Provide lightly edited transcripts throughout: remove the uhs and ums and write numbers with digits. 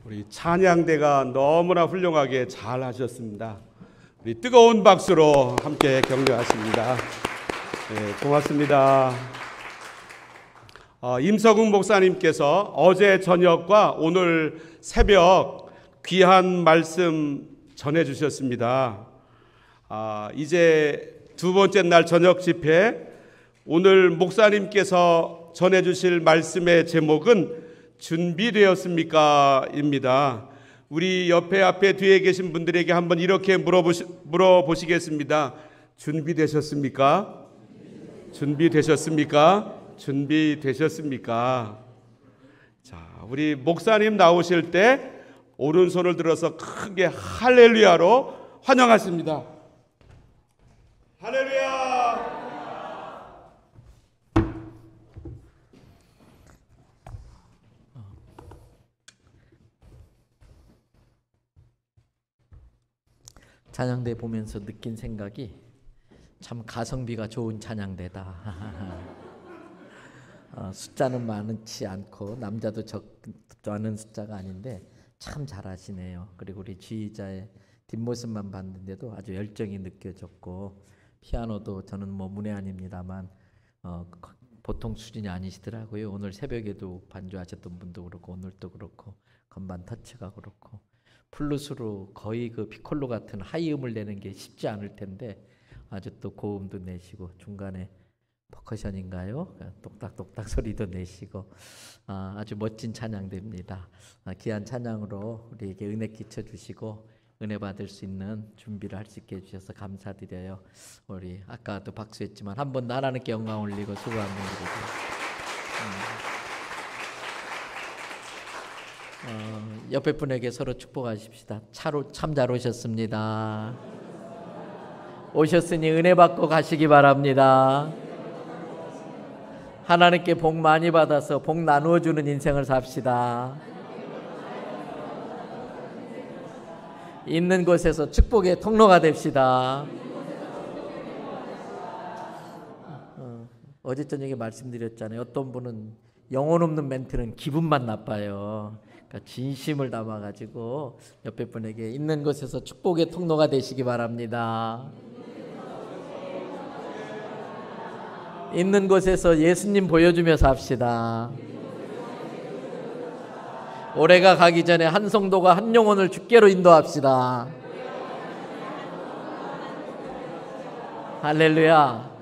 우리 찬양대가 너무나 훌륭하게 잘 하셨습니다. 우리 뜨거운 박수로 함께 격려하십니다. 네, 고맙습니다. 임석웅 목사님께서 어제 저녁과 오늘 새벽 귀한 말씀 전해주셨습니다. 이제 두 번째 날 저녁 집회, 오늘 목사님께서 전해주실 말씀의 제목은 준비되었습니까? 입니다. 우리 옆에 앞에 뒤에 계신 분들에게 한번 이렇게 물어보시겠습니다. 준비되셨습니까? 준비되셨습니까? 준비되셨습니까? 자, 우리 목사님 나오실 때 오른손을 들어서 크게 할렐루야로 환영하십니다. 할렐루야! 찬양대 보면서 느낀 생각이 참 가성비가 좋은 찬양대다. 숫자는 많지 않고 남자도 적도 않은 숫자가 아닌데 참 잘하시네요. 그리고 우리 지휘자의 뒷모습만 봤는데도 아주 열정이 느껴졌고, 피아노도 저는 뭐 문외한입니다만 보통 수준이 아니시더라고요. 오늘 새벽에도 반주하셨던 분도 그렇고 오늘도 그렇고 건반 터치가 그렇고 플루스로 거의 그 피콜로 같은 하이음을 내는 게 쉽지 않을 텐데 아주 또 고음도 내시고 중간에 퍼커션인가요? 똑딱똑딱 소리도 내시고 아주 멋진 찬양대입니다. 귀한 찬양으로 우리에게 은혜 끼쳐주시고 은혜 받을 수 있는 준비를 할 수 있게 해주셔서 감사드려요. 우리 아까도 박수했지만 한 번 더 하나님께 영광 올리고 수고 한번 드리고 옆에 분에게 서로 축복하십시다. 참 잘 오셨습니다. 오셨으니 은혜 받고 가시기 바랍니다. 하나님께 복 많이 받아서 복 나누어 주는 인생을 삽시다. 있는 곳에서 축복의 통로가 됩시다. 어제 저녁에 말씀드렸잖아요. 어떤 분은 영혼 없는 멘트는 기분만 나빠요. 그러니까 진심을 담아가지고 옆에 분에게 있는 곳에서 축복의 통로가 되시기 바랍니다. 있는 곳에서 예수님 보여주며 삽시다. 올해가 가기 전에 한 성도가 한 영혼을 주께로 인도합시다. 할렐루야.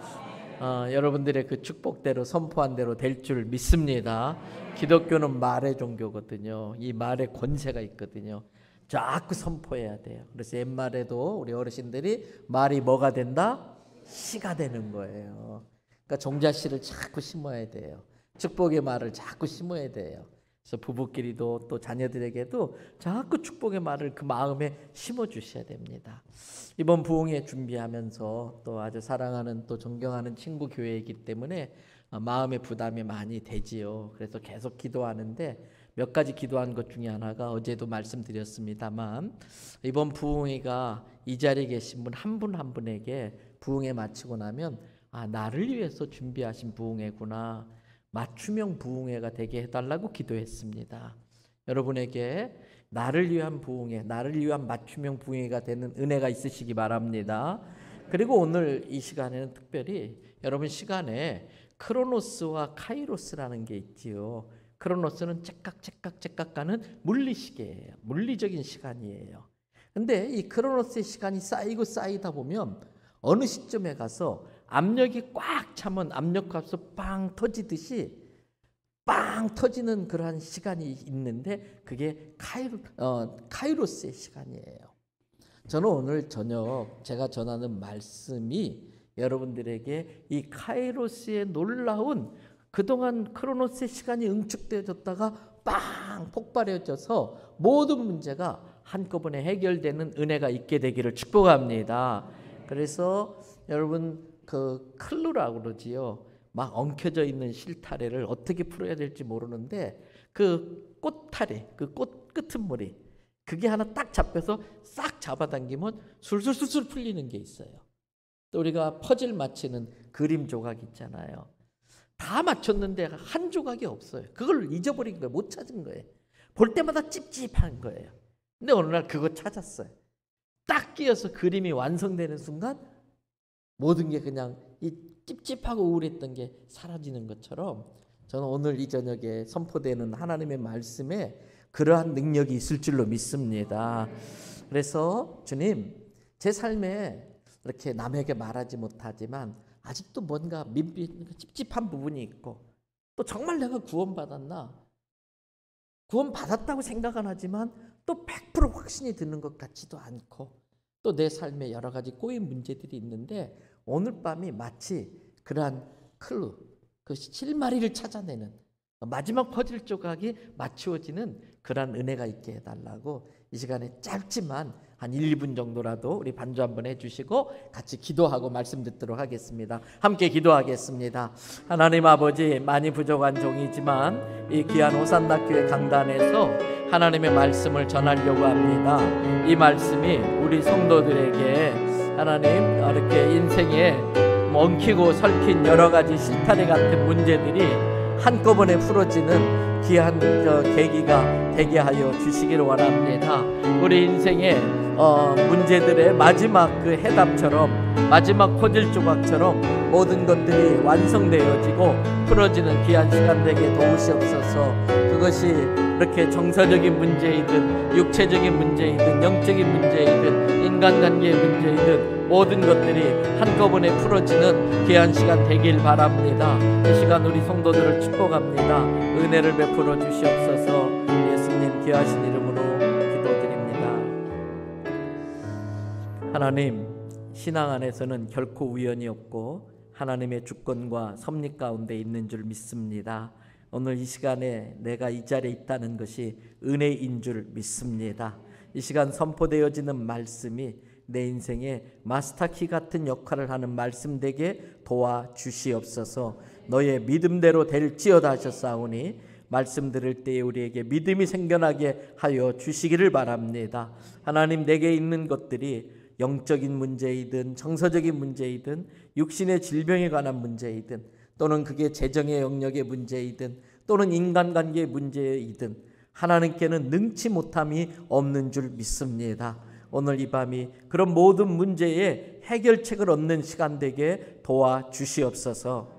여러분들의 그 축복대로 선포한 대로 될 줄 믿습니다. 기독교는 말의 종교거든요. 이 말에 권세가 있거든요. 자꾸 선포해야 돼요. 그래서 옛말에도 우리 어르신들이 말이 뭐가 된다? 씨가 되는 거예요. 그러니까 종자씨를 자꾸 심어야 돼요. 축복의 말을 자꾸 심어야 돼요. 그래서 부부끼리도 또 자녀들에게도 자꾸 축복의 말을 그 마음에 심어 주셔야 됩니다. 이번 부흥회 준비하면서 또 아주 사랑하는 또 존경하는 친구 교회이기 때문에 마음의 부담이 많이 되지요. 그래서 계속 기도하는데 몇 가지 기도한 것 중에 하나가 어제도 말씀드렸습니다만, 이번 부흥회가 이 자리에 계신 분 한 분 한 분에게 부흥회 마치고 나면 나를 위해서 준비하신 부흥회구나, 맞춤형 부흥회가 되게 해달라고 기도했습니다. 여러분에게 나를 위한 부흥회, 나를 위한 맞춤형 부흥회가 되는 은혜가 있으시기 바랍니다. 그리고 오늘 이 시간에는 특별히 여러분 시간에 크로노스와 카이로스라는 게 있지요. 크로노스는 째깍째깍째깍 가는 물리시계예요. 물리적인 시간이에요. 근데 이 크로노스의 시간이 쌓이고 쌓이다 보면 어느 시점에 가서 압력이 꽉 차면 압력값이 빵 터지듯이 빵 터지는 그러한 시간이 있는데 그게 카이로스의 시간이에요. 저는 오늘 저녁 제가 전하는 말씀이 여러분들에게 이 카이로스의 놀라운, 그동안 크로노스의 시간이 응축되어졌다가 빵 폭발해져서 모든 문제가 한꺼번에 해결되는 은혜가 있게 되기를 축복합니다. 그래서 여러분 그 클루라고 그러지요. 막 엉켜져 있는 실타래를 어떻게 풀어야 될지 모르는데 그 꽃타래, 그 꽃 끄트머리, 그게 하나 딱 잡혀서 싹 잡아당기면 술술술술 풀리는 게 있어요. 또 우리가 퍼즐 맞히는 그림 조각 있잖아요. 다 맞췄는데 한 조각이 없어요. 그걸 잊어버린 거예요. 못 찾은 거예요. 볼 때마다 찝찝한 거예요. 근데 어느 날 그거 찾았어요. 딱 끼어서 그림이 완성되는 순간 모든 게 그냥 이 찝찝하고 우울했던 게 사라지는 것처럼 저는 오늘 이 저녁에 선포되는 하나님의 말씀에 그러한 능력이 있을 줄로 믿습니다. 그래서 주님, 제 삶에 이렇게 남에게 말하지 못하지만 아직도 뭔가 찝찝한 부분이 있고, 또 정말 내가 구원받았나? 구원받았다고 생각은 하지만 또 100% 확신이 드는 것 같지도 않고, 또 내 삶에 여러 가지 꼬인 문제들이 있는데 오늘 밤이 마치 그러한 클루, 그 실마리를 찾아내는 마지막 퍼즐 조각이 맞추어지는 그러한 은혜가 있게 해달라고 이 시간에 짧지만 한 1, 2분 정도라도 우리 반주 한번 해주시고 같이 기도하고 말씀 듣도록 하겠습니다. 함께 기도하겠습니다. 하나님 아버지, 많이 부족한 종이지만 이 귀한 호산나 교회 강단에서 하나님의 말씀을 전하려고 합니다. 이 말씀이 우리 성도들에게 하나님 이렇게 인생에 엉키고 설킨 여러 가지 실타래 같은 문제들이 한꺼번에 풀어지는 귀한 계기가 되게 하여 주시기를 원합니다. 우리 인생의 문제들의 마지막 그 해답처럼, 마지막 퍼즐 조각처럼 모든 것들이 완성되어지고 풀어지는 귀한 시간 되게 도우시옵소서. 그것이 이렇게 정서적인 문제이든 육체적인 문제이든 영적인 문제이든 인간관계의 문제이든 모든 것들이 한꺼번에 풀어지는 귀한 시간 되길 바랍니다. 이 시간 우리 성도들을 축복합니다. 은혜를 베풀어 주시옵소서. 예수님 귀하신 이름으로 기도드립니다. 하나님, 신앙 안에서는 결코 우연이 없고 하나님의 주권과 섭리 가운데 있는 줄 믿습니다. 오늘 이 시간에 내가 이 자리에 있다는 것이 은혜인 줄 믿습니다. 이 시간 선포되어지는 말씀이 내 인생에 마스터키 같은 역할을 하는 말씀 되게 도와주시옵소서. 너의 믿음대로 될지어다 하셨사오니 말씀 들을 때에 우리에게 믿음이 생겨나게 하여 주시기를 바랍니다. 하나님, 내게 있는 것들이 영적인 문제이든 정서적인 문제이든 육신의 질병에 관한 문제이든 또는 그게 재정의 영역의 문제이든 또는 인간관계의 문제이든 하나님께는 능치 못함이 없는 줄 믿습니다. 오늘 이 밤이 그런 모든 문제의 해결책을 얻는 시간 되게 도와주시옵소서.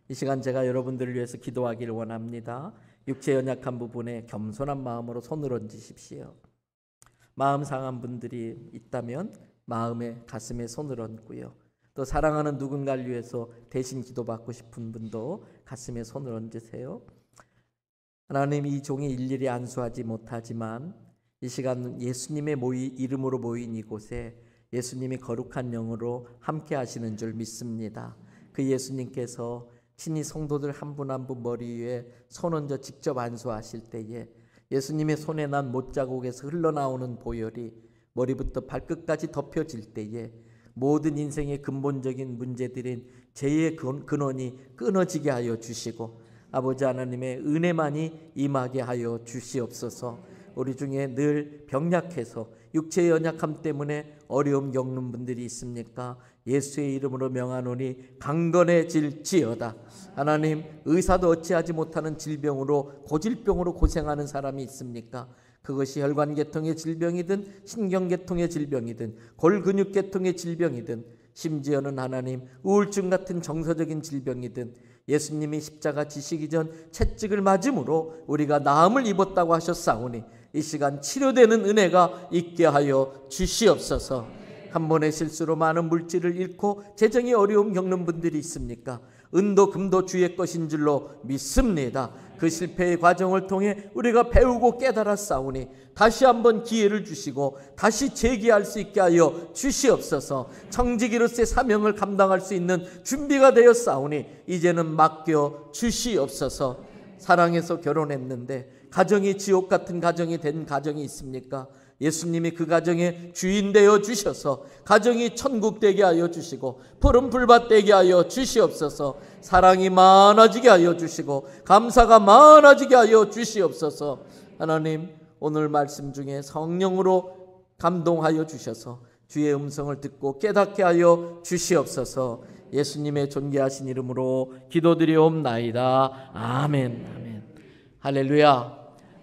이 시간 제가 여러분들을 위해서 기도하기를 원합니다. 육체 연약한 부분에 겸손한 마음으로 손을 얹으십시오. 마음 상한 분들이 있다면 마음에 가슴에 손을 얹고요. 또 사랑하는 누군가를 위해서 대신 기도받고 싶은 분도 가슴에 손을 얹으세요. 하나님, 이 종이 일일이 안수하지 못하지만 이 시간 예수님의 이름으로 모인 이곳에 예수님이 거룩한 영으로 함께 하시는 줄 믿습니다. 그 예수님께서 친히 성도들 한 분 한 분 머리 위에 손 얹어 직접 안수하실 때에 예수님의 손에 난 못자국에서 흘러나오는 보혈이 머리부터 발끝까지 덮여질 때에 모든 인생의 근본적인 문제들인 죄의 근원이 끊어지게 하여 주시고 아버지 하나님의 은혜만이 임하게 하여 주시옵소서. 우리 중에 늘 병약해서 육체의 연약함 때문에 어려움 겪는 분들이 있습니까? 예수의 이름으로 명하노니 강건해질지어다. 하나님, 의사도 어찌하지 못하는 질병으로 고질병으로 고생하는 사람이 있습니까? 그것이 혈관계통의 질병이든 신경계통의 질병이든 골근육계통의 질병이든 심지어는 하나님 우울증 같은 정서적인 질병이든 예수님이 십자가 지시기 전 채찍을 맞음으로 우리가 나음을 입었다고 하셨사오니 이 시간 치료되는 은혜가 있게 하여 주시옵소서. 한 번의 실수로 많은 물질을 잃고 재정의 어려움 겪는 분들이 있습니까? 은도 금도 주의 것인 줄로 믿습니다. 그 실패의 과정을 통해 우리가 배우고 깨달았사오니 다시 한번 기회를 주시고 다시 재기할 수 있게 하여 주시옵소서. 청지기로서의 사명을 감당할 수 있는 준비가 되었사오니 이제는 맡겨 주시옵소서. 사랑해서 결혼했는데 가정이 지옥 같은 가정이 된 가정이 있습니까? 예수님이 그 가정의 주인 되어 주셔서 가정이 천국 되게 하여 주시고 푸른 불밭 되게 하여 주시옵소서. 사랑이 많아지게 하여 주시고 감사가 많아지게 하여 주시옵소서. 하나님, 오늘 말씀 중에 성령으로 감동하여 주셔서 주의 음성을 듣고 깨닫게 하여 주시옵소서. 예수님의 존귀하신 이름으로 기도드리옵나이다. 아멘. 아멘. 할렐루야.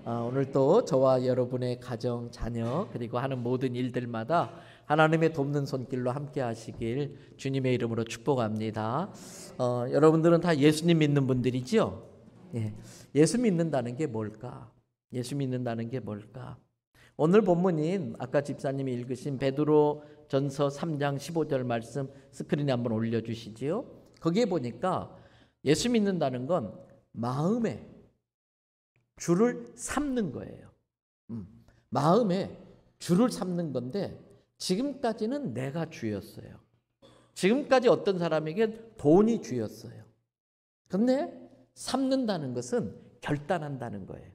오늘 또 저와 여러분의 가정, 자녀 그리고 하는 모든 일들마다 하나님의 돕는 손길로 함께 하시길 주님의 이름으로 축복합니다. 여러분들은 다 예수님 믿는 분들이죠? 예. 예수 믿는다는 게 뭘까? 예수 믿는다는 게 뭘까? 오늘 본문인 아까 집사님이 읽으신 베드로 전서 3장 15절 말씀 스크린에 한번 올려주시지요. 거기에 보니까 예수 믿는다는 건 마음에 주를 삼는 거예요. 마음에 주를 삼는 건데 지금까지는 내가 주였어요. 지금까지 어떤 사람에게 돈이 주였어요. 그런데 삼는다는 것은 결단한다는 거예요.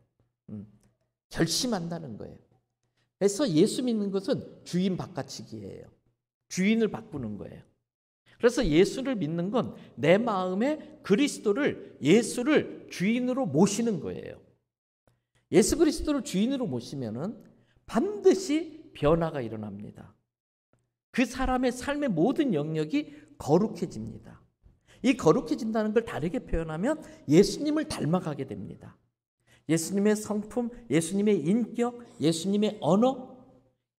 결심한다는 거예요. 그래서 예수 믿는 것은 주인 바꿔치기예요. 주인을 바꾸는 거예요. 그래서 예수를 믿는 건 내 마음에 그리스도를, 예수를 주인으로 모시는 거예요. 예수 그리스도를 주인으로 모시면은 반드시 변화가 일어납니다. 그 사람의 삶의 모든 영역이 거룩해집니다. 이 거룩해진다는 걸 다르게 표현하면 예수님을 닮아가게 됩니다. 예수님의 성품, 예수님의 인격, 예수님의 언어,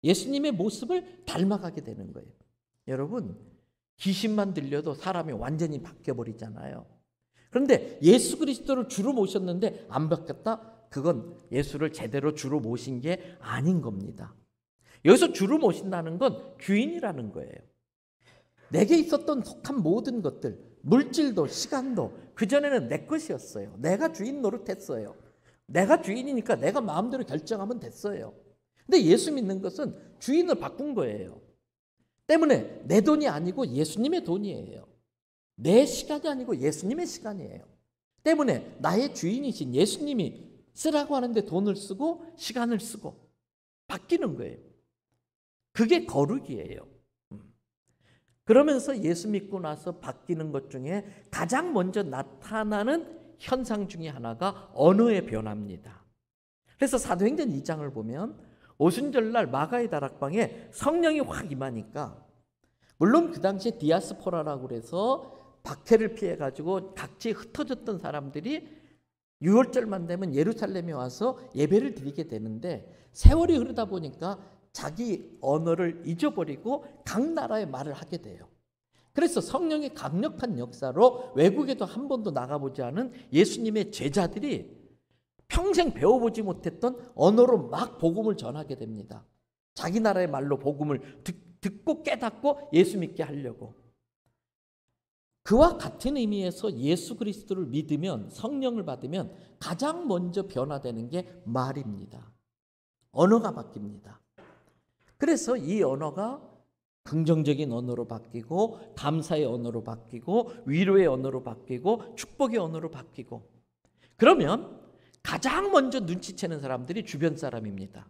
예수님의 모습을 닮아가게 되는 거예요. 여러분, 귀신만 들려도 사람이 완전히 바뀌어버리잖아요. 그런데 예수 그리스도를 주로 모셨는데 안 바뀌었다? 그건 예수를 제대로 주로 모신 게 아닌 겁니다. 여기서 주로 모신다는 건 주인이라는 거예요. 내게 있었던 속한 모든 것들, 물질도 시간도 그전에는 내 것이었어요. 내가 주인 노릇했어요. 내가 주인이니까 내가 마음대로 결정하면 됐어요. 근데 예수 믿는 것은 주인을 바꾼 거예요. 때문에 내 돈이 아니고 예수님의 돈이에요. 내 시간이 아니고 예수님의 시간이에요. 때문에 나의 주인이신 예수님이 쓰라고 하는데 돈을 쓰고 시간을 쓰고 바뀌는 거예요. 그게 거룩이에요. 그러면서 예수 믿고 나서 바뀌는 것 중에 가장 먼저 나타나는 현상 중에 하나가 언어의 변화입니다. 그래서 사도행전 2장을 보면 오순절날 마가의 다락방에 성령이 확 임하니까, 물론 그 당시에 디아스포라라고 그래서 박해를 피해가지고 각지에 흩어졌던 사람들이 6월절만 되면 예루살렘에 와서 예배를 드리게 되는데, 세월이 흐르다 보니까 자기 언어를 잊어버리고 각 나라의 말을 하게 돼요. 그래서 성령의 강력한 역사로 외국에도 한 번도 나가보지 않은 예수님의 제자들이 평생 배워보지 못했던 언어로 막 복음을 전하게 됩니다. 자기 나라의 말로 복음을 듣고 깨닫고 예수 믿게 하려고. 그와 같은 의미에서 예수 그리스도를 믿으면, 성령을 받으면 가장 먼저 변화되는 게 말입니다. 언어가 바뀝니다. 그래서 이 언어가 긍정적인 언어로 바뀌고, 감사의 언어로 바뀌고, 위로의 언어로 바뀌고, 축복의 언어로 바뀌고. 그러면 가장 먼저 눈치채는 사람들이 주변 사람입니다.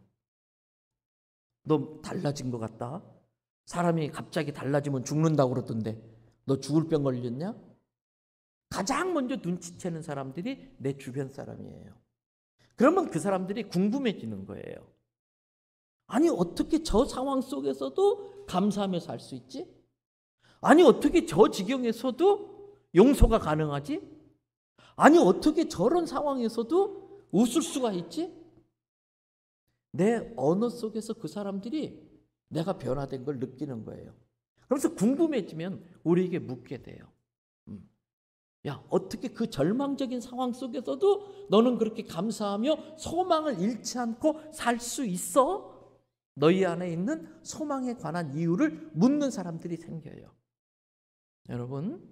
너 달라진 것 같다. 사람이 갑자기 달라지면 죽는다고 그러던데 너 죽을 병 걸렸냐? 가장 먼저 눈치채는 사람들이 내 주변 사람이에요. 그러면 그 사람들이 궁금해지는 거예요. 아니, 어떻게 저 상황 속에서도 감사하며 살 수 있지? 아니, 어떻게 저 지경에서도 용서가 가능하지? 아니, 어떻게 저런 상황에서도 웃을 수가 있지? 내 언어 속에서 그 사람들이 내가 변화된 걸 느끼는 거예요. 그러면서 궁금해지면 우리에게 묻게 돼요. 야, 어떻게 그 절망적인 상황 속에서도 너는 그렇게 감사하며 소망을 잃지 않고 살 수 있어? 너희 안에 있는 소망에 관한 이유를 묻는 사람들이 생겨요. 여러분,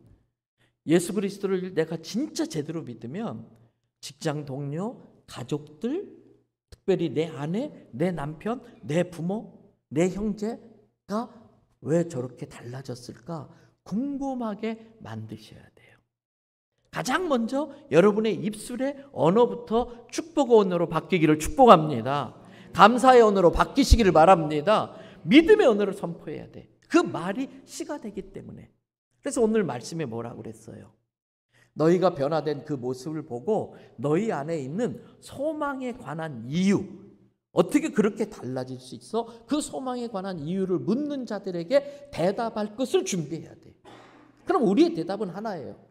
예수 그리스도를 내가 진짜 제대로 믿으면 직장 동료, 가족들, 특별히 내 아내, 내 남편, 내 부모, 내 형제가 왜 저렇게 달라졌을까 궁금하게 만드셔야 돼요. 가장 먼저 여러분의 입술의 언어부터 축복의 언어로 바뀌기를 축복합니다. 감사의 언어로 바뀌시기를 바랍니다. 믿음의 언어를 선포해야 돼. 그 말이 씨가 되기 때문에. 그래서 오늘 말씀에 뭐라고 그랬어요? 너희가 변화된 그 모습을 보고 너희 안에 있는 소망에 관한 이유, 어떻게 그렇게 달라질 수 있어? 그 소망에 관한 이유를 묻는 자들에게 대답할 것을 준비해야 돼. 그럼 우리의 대답은 하나예요.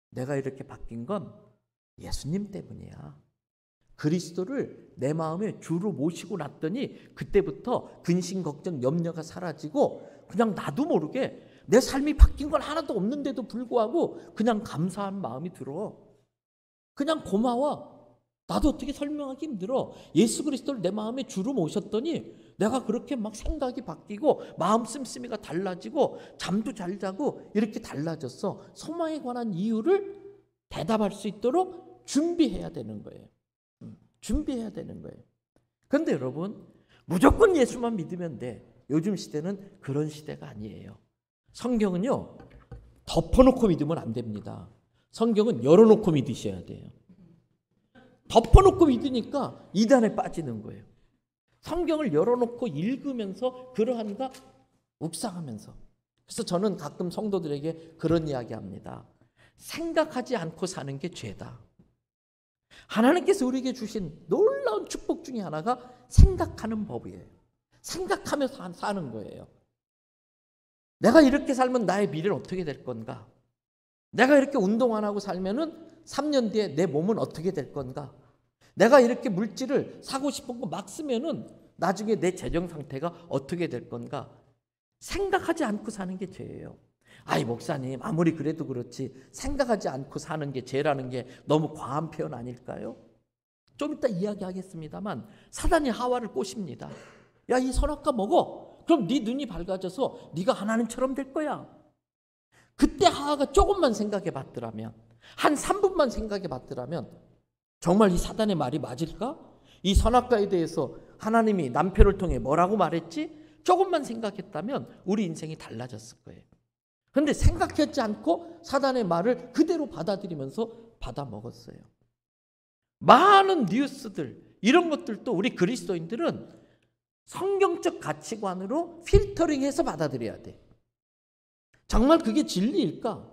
내가 이렇게 바뀐 건 예수님 때문이야. 그리스도를 내 마음에 주로 모시고 났더니 그때부터 근심, 걱정, 염려가 사라지고 그냥 나도 모르게 내 삶이 바뀐 건 하나도 없는데도 불구하고 그냥 감사한 마음이 들어. 그냥 고마워. 나도 어떻게 설명하기 힘들어. 예수 그리스도를 내 마음에 주로 모셨더니 내가 그렇게 막 생각이 바뀌고 마음 씀씀이가 달라지고 잠도 잘 자고 이렇게 달라졌어. 소망에 관한 이유를 대답할 수 있도록 준비해야 되는 거예요. 준비해야 되는 거예요. 그런데 여러분, 무조건 예수만 믿으면 돼. 요즘 시대는 그런 시대가 아니에요. 성경은요, 덮어놓고 믿으면 안 됩니다. 성경은 열어놓고 믿으셔야 돼요. 덮어놓고 믿으니까 이단에 빠지는 거예요. 성경을 열어놓고 읽으면서 그러한가 묵상하면서. 그래서 저는 가끔 성도들에게 그런 이야기 합니다. 생각하지 않고 사는 게 죄다. 하나님께서 우리에게 주신 놀라운 축복 중에 하나가 생각하는 법이에요. 생각하면서 사는 거예요. 내가 이렇게 살면 나의 미래는 어떻게 될 건가? 내가 이렇게 운동 안 하고 살면은 3년 뒤에 내 몸은 어떻게 될 건가? 내가 이렇게 물질을 사고 싶은 거 막 쓰면은 나중에 내 재정 상태가 어떻게 될 건가? 생각하지 않고 사는 게 죄예요. 아이 목사님, 아무리 그래도 그렇지 생각하지 않고 사는 게 죄라는 게 너무 과한 표현 아닐까요? 좀 이따 이야기하겠습니다만 사단이 하와를 꼬십니다. 야, 이 선악과 먹어. 그럼 네 눈이 밝아져서 네가 하나님처럼 될 거야. 그때 하와가 조금만 생각해 봤더라면, 한 3분만 생각해 봤더라면 정말 이 사단의 말이 맞을까? 이 선악과에 대해서 하나님이 남편을 통해 뭐라고 말했지? 조금만 생각했다면 우리 인생이 달라졌을 거예요. 그런데 생각하지 않고 사단의 말을 그대로 받아들이면서 받아먹었어요. 많은 뉴스들, 이런 것들도 우리 그리스도인들은 성경적 가치관으로 필터링해서 받아들여야 돼. 정말 그게 진리일까?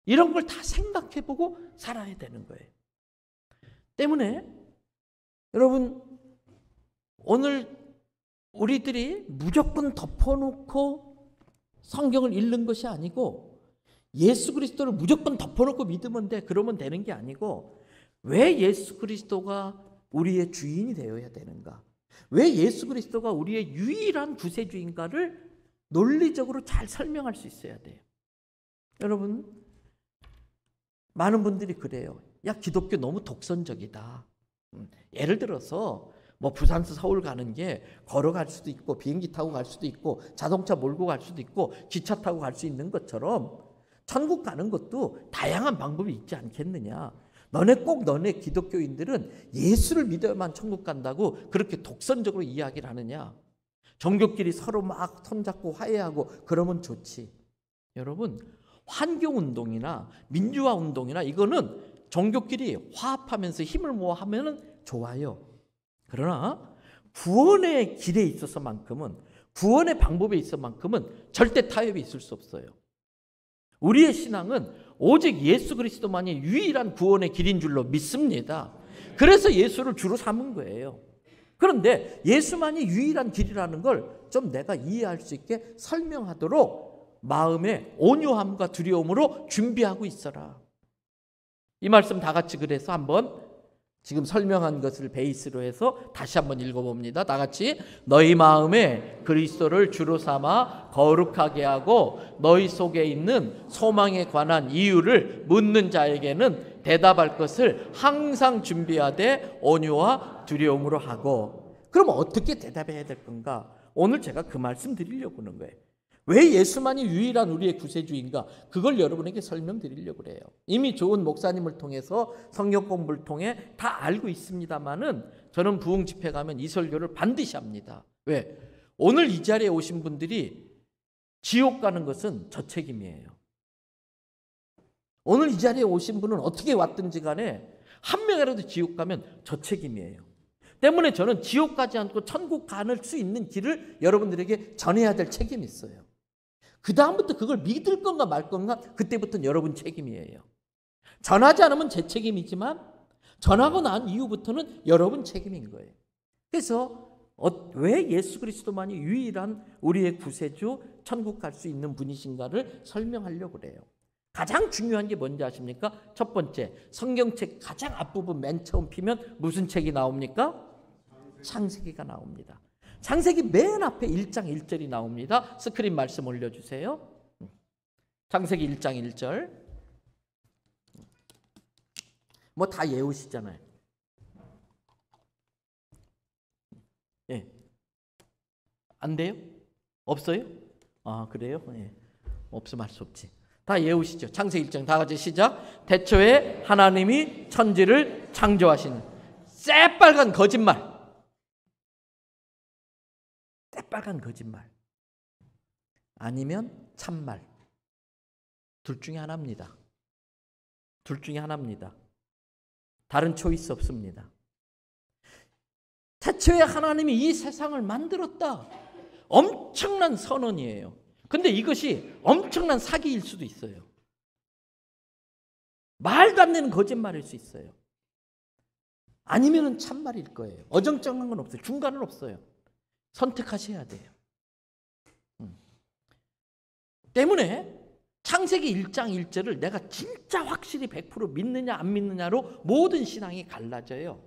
이런 걸 다 생각해보고 살아야 되는 거예요. 때문에 여러분, 오늘 우리들이 무조건 덮어놓고 성경을 읽는 것이 아니고 예수 그리스도를 무조건 덮어놓고 믿으면 돼. 그러면 되는 게 아니고 왜 예수 그리스도가 우리의 주인이 되어야 되는가? 왜 예수 그리스도가 우리의 유일한 구세주인가를 논리적으로 잘 설명할 수 있어야 돼요. 여러분, 많은 분들이 그래요. 야, 기독교 너무 독선적이다. 예를 들어서 뭐 부산에서 서울 가는 게 걸어갈 수도 있고 비행기 타고 갈 수도 있고 자동차 몰고 갈 수도 있고 기차 타고 갈 수 있는 것처럼 천국 가는 것도 다양한 방법이 있지 않겠느냐. 너네 기독교인들은 예수를 믿어야만 천국 간다고 그렇게 독선적으로 이야기를 하느냐. 종교끼리 서로 막 손잡고 화해하고 그러면 좋지. 여러분, 환경운동이나 민주화운동이나 이거는 종교끼리 화합하면서 힘을 모아 하면은 좋아요. 그러나 구원의 길에 있어서만큼은, 구원의 방법에 있어서만큼은 절대 타협이 있을 수 없어요. 우리의 신앙은 오직 예수 그리스도만이 유일한 구원의 길인 줄로 믿습니다. 그래서 예수를 주로 삼은 거예요. 그런데 예수만이 유일한 길이라는 걸 좀 내가 이해할 수 있게 설명하도록 마음의 온유함과 두려움으로 준비하고 있어라. 이 말씀 다 같이 그래서 한번 지금 설명한 것을 베이스로 해서 다시 한번 읽어봅니다. 다 같이. 너희 마음에 그리스도를 주로 삼아 거룩하게 하고 너희 속에 있는 소망에 관한 이유를 묻는 자에게는 대답할 것을 항상 준비하되 온유와 두려움으로 하고. 그럼 어떻게 대답해야 될 건가? 오늘 제가 그 말씀 드리려고 하는 거예요. 왜 예수만이 유일한 우리의 구세주인가? 그걸 여러분에게 설명드리려고 그래요. 이미 좋은 목사님을 통해서 성경 공부를 통해 다 알고 있습니다만은 저는 부흥 집회 가면 이 설교를 반드시 합니다. 왜? 오늘 이 자리에 오신 분들이 지옥 가는 것은 저 책임이에요. 오늘 이 자리에 오신 분은 어떻게 왔든지 간에 한 명이라도 지옥 가면 저 책임이에요. 때문에 저는 지옥 가지 않고 천국 가는 수 있는 길을 여러분들에게 전해야 될 책임이 있어요. 그 다음부터 그걸 믿을 건가 말 건가 그때부터는 여러분 책임이에요. 전하지 않으면 제 책임이지만 전하고 난 이후부터는 여러분 책임인 거예요. 그래서 왜 예수 그리스도만이 유일한 우리의 구세주, 천국 갈 수 있는 분이신가를 설명하려고 그래요. 가장 중요한 게 뭔지 아십니까? 첫 번째, 성경책 가장 앞부분 맨 처음 피면 무슨 책이 나옵니까? 창세기가 나옵니다. 창세기 맨 앞에 1장 1절이 나옵니다. 스크린 말씀 올려주세요. 창세기 1장 1절. 뭐 다 외우시잖아요. 예. 안 돼요? 없어요? 아, 그래요? 예. 없으면 할 수 없지. 다 외우시죠. 창세기 1장 다 같이 시작. 태초에 하나님이 천지를 창조하신 새빨간 거짓말. 새빨간 거짓말. 아니면 참말. 둘 중에 하나입니다. 둘 중에 하나입니다. 다른 초이스 없습니다. 태초에 하나님이 이 세상을 만들었다. 엄청난 선언이에요. 근데 이것이 엄청난 사기일 수도 있어요. 말도 안 되는 거짓말일 수 있어요. 아니면은 참말일 거예요. 어정쩡한 건 없어요. 중간은 없어요. 선택하셔야 돼요. 때문에 창세기 1장 1절을 내가 진짜 확실히 100% 믿느냐 안 믿느냐로 모든 신앙이 갈라져요.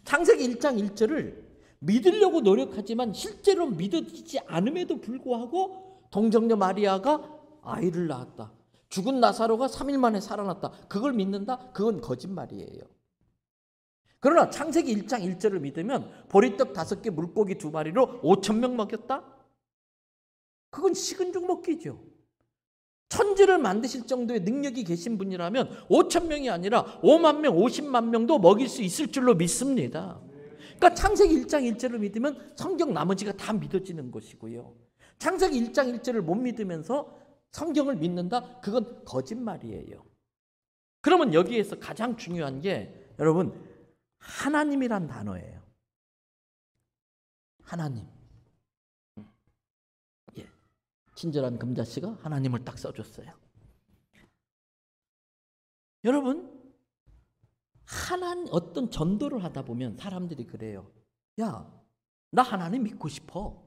창세기 1장 1절을 믿으려고 노력하지만 실제로 믿어지지 않음에도 불구하고 동정녀 마리아가 아이를 낳았다. 죽은 나사로가 3일 만에 살아났다. 그걸 믿는다? 그건 거짓말이에요. 그러나 창세기 1장 1절을 믿으면 보리떡 5개 물고기 2마리로 5,000명 먹였다? 그건 식은 죽 먹기죠. 천지를 만드실 정도의 능력이 계신 분이라면 5,000명이 아니라 5만 명, 50만 명도 먹일 수 있을 줄로 믿습니다. 그러니까 창세기 1장 1절을 믿으면 성경 나머지가 다 믿어지는 것이고요. 창세기 1장 1절을 못 믿으면서 성경을 믿는다? 그건 거짓말이에요. 그러면 여기에서 가장 중요한 게 여러분 하나님이란 단어예요. 하나님. 예. 친절한 금자씨가 하나님을 딱 써줬어요. 여러분 어떤 전도를 하다 보면 사람들이 그래요. 야, 나 하나님 믿고 싶어.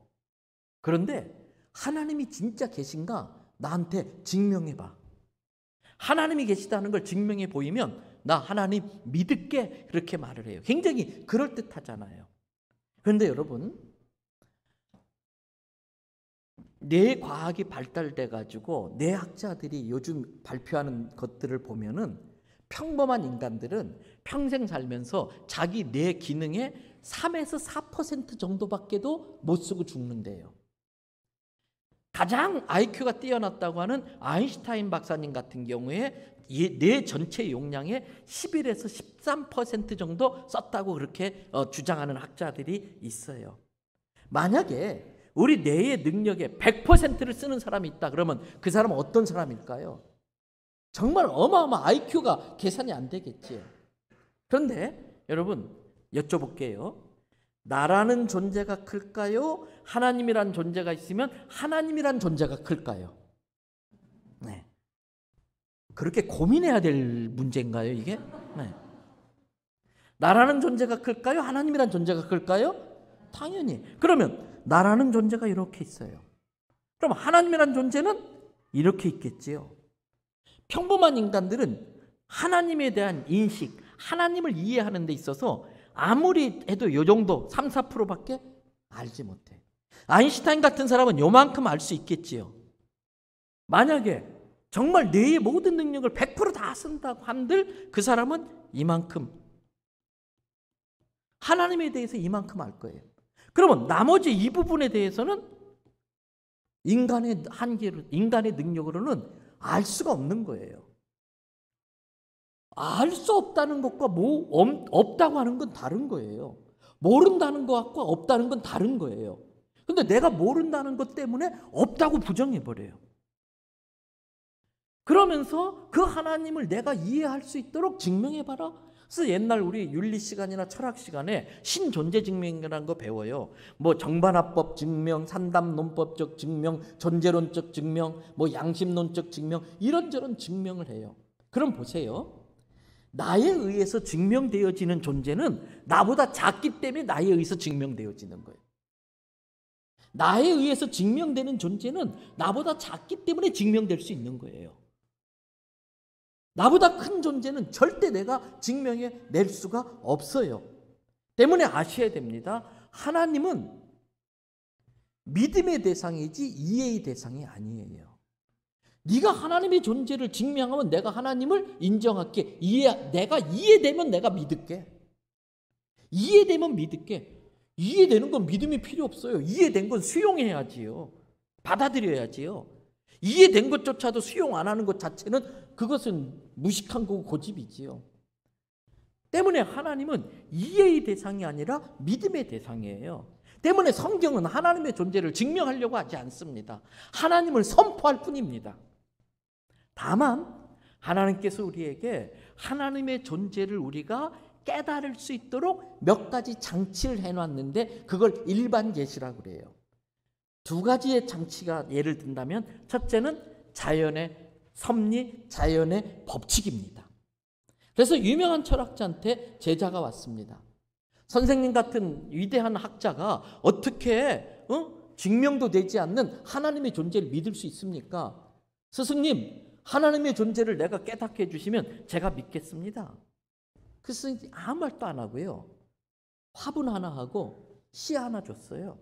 그런데 하나님이 진짜 계신가 나한테 증명해봐. 하나님이 계시다는 걸 증명해 보이면 나 하나님 믿을게 그렇게 말을 해요. 굉장히 그럴듯하잖아요. 그런데 여러분 뇌과학이 발달돼 가지고 뇌학자들이 요즘 발표하는 것들을 보면은 평범한 인간들은 평생 살면서 자기 뇌 기능의 3에서 4% 정도밖에도 못 쓰고 죽는데요. 가장 IQ가 뛰어났다고 하는 아인슈타인 박사님 같은 경우에 뇌 전체 용량의 11에서 13% 정도 썼다고 그렇게 주장하는 학자들이 있어요. 만약에 우리 뇌의 능력의 100%를 쓰는 사람이 있다 그러면 그 사람은 어떤 사람일까요? 정말 어마어마한 IQ가 계산이 안 되겠지요. 그런데 여러분 여쭤볼게요. 나라는 존재가 클까요? 하나님이란 존재가 있으면 하나님이란 존재가 클까요? 네. 그렇게 고민해야 될 문제인가요, 이게? 네. 나라는 존재가 클까요? 하나님이란 존재가 클까요? 당연히. 그러면 나라는 존재가 이렇게 있어요. 그럼 하나님이란 존재는 이렇게 있겠지요. 평범한 인간들은 하나님에 대한 인식, 하나님을 이해하는 데 있어서 아무리 해도 요 정도 3, 4%밖에 알지 못해. 아인슈타인 같은 사람은 요만큼 알 수 있겠지요. 만약에 정말 뇌의 모든 능력을 100% 다 쓴다고 한들 그 사람은 이만큼 하나님에 대해서 이만큼 알 거예요. 그러면 나머지 이 부분에 대해서는 인간의 한계로, 인간의 능력으로는 알 수가 없는 거예요. 알 수 없다는 것과 없다고 하는 건 다른 거예요. 모른다는 것과 없다는 건 다른 거예요. 근데 내가 모른다는 것 때문에 없다고 부정해버려요. 그러면서 그 하나님을 내가 이해할 수 있도록 증명해봐라. 그래서 옛날 우리 윤리 시간이나 철학 시간에 신존재 증명이라는 거 배워요. 뭐 정반합법 증명, 산담론법적 증명, 존재론적 증명, 뭐 양심론적 증명 이런저런 증명을 해요. 그럼 보세요. 나에 의해서 증명되어지는 존재는 나보다 작기 때문에 나에 의해서 증명되어지는 거예요. 나에 의해서 증명되는 존재는 나보다 작기 때문에 증명될 수 있는 거예요. 나보다 큰 존재는 절대 내가 증명해 낼 수가 없어요. 때문에 아셔야 됩니다. 하나님은 믿음의 대상이지 이해의 대상이 아니에요. 네가 하나님의 존재를 증명하면 내가 하나님을 인정할게. 내가 이해되면 내가 믿을게. 이해되면 믿을게. 이해되는 건 믿음이 필요 없어요. 이해된 건 수용해야지요. 받아들여야지요. 이해된 것조차도 수용 안 하는 것 자체는 그것은 무식한 거고 고집이지요. 때문에 하나님은 이해의 대상이 아니라 믿음의 대상이에요. 때문에 성경은 하나님의 존재를 증명하려고 하지 않습니다. 하나님을 선포할 뿐입니다. 다만 하나님께서 우리에게 하나님의 존재를 우리가 깨달을 수 있도록 몇 가지 장치를 해놨는데 그걸 일반 계시라고 그래요. 두 가지의 장치가 예를 든다면 첫째는 자연의 섭리, 자연의 법칙입니다. 그래서 유명한 철학자한테 제자가 왔습니다. 선생님 같은 위대한 학자가 어떻게 증명도 되지 않는 하나님의 존재를 믿을 수 있습니까? 스승님, 하나님의 존재를 내가 깨닫게 해주시면 제가 믿겠습니다. 그 스승이 아무 말도 안 하고요. 화분 하나 하고 씨 하나 줬어요.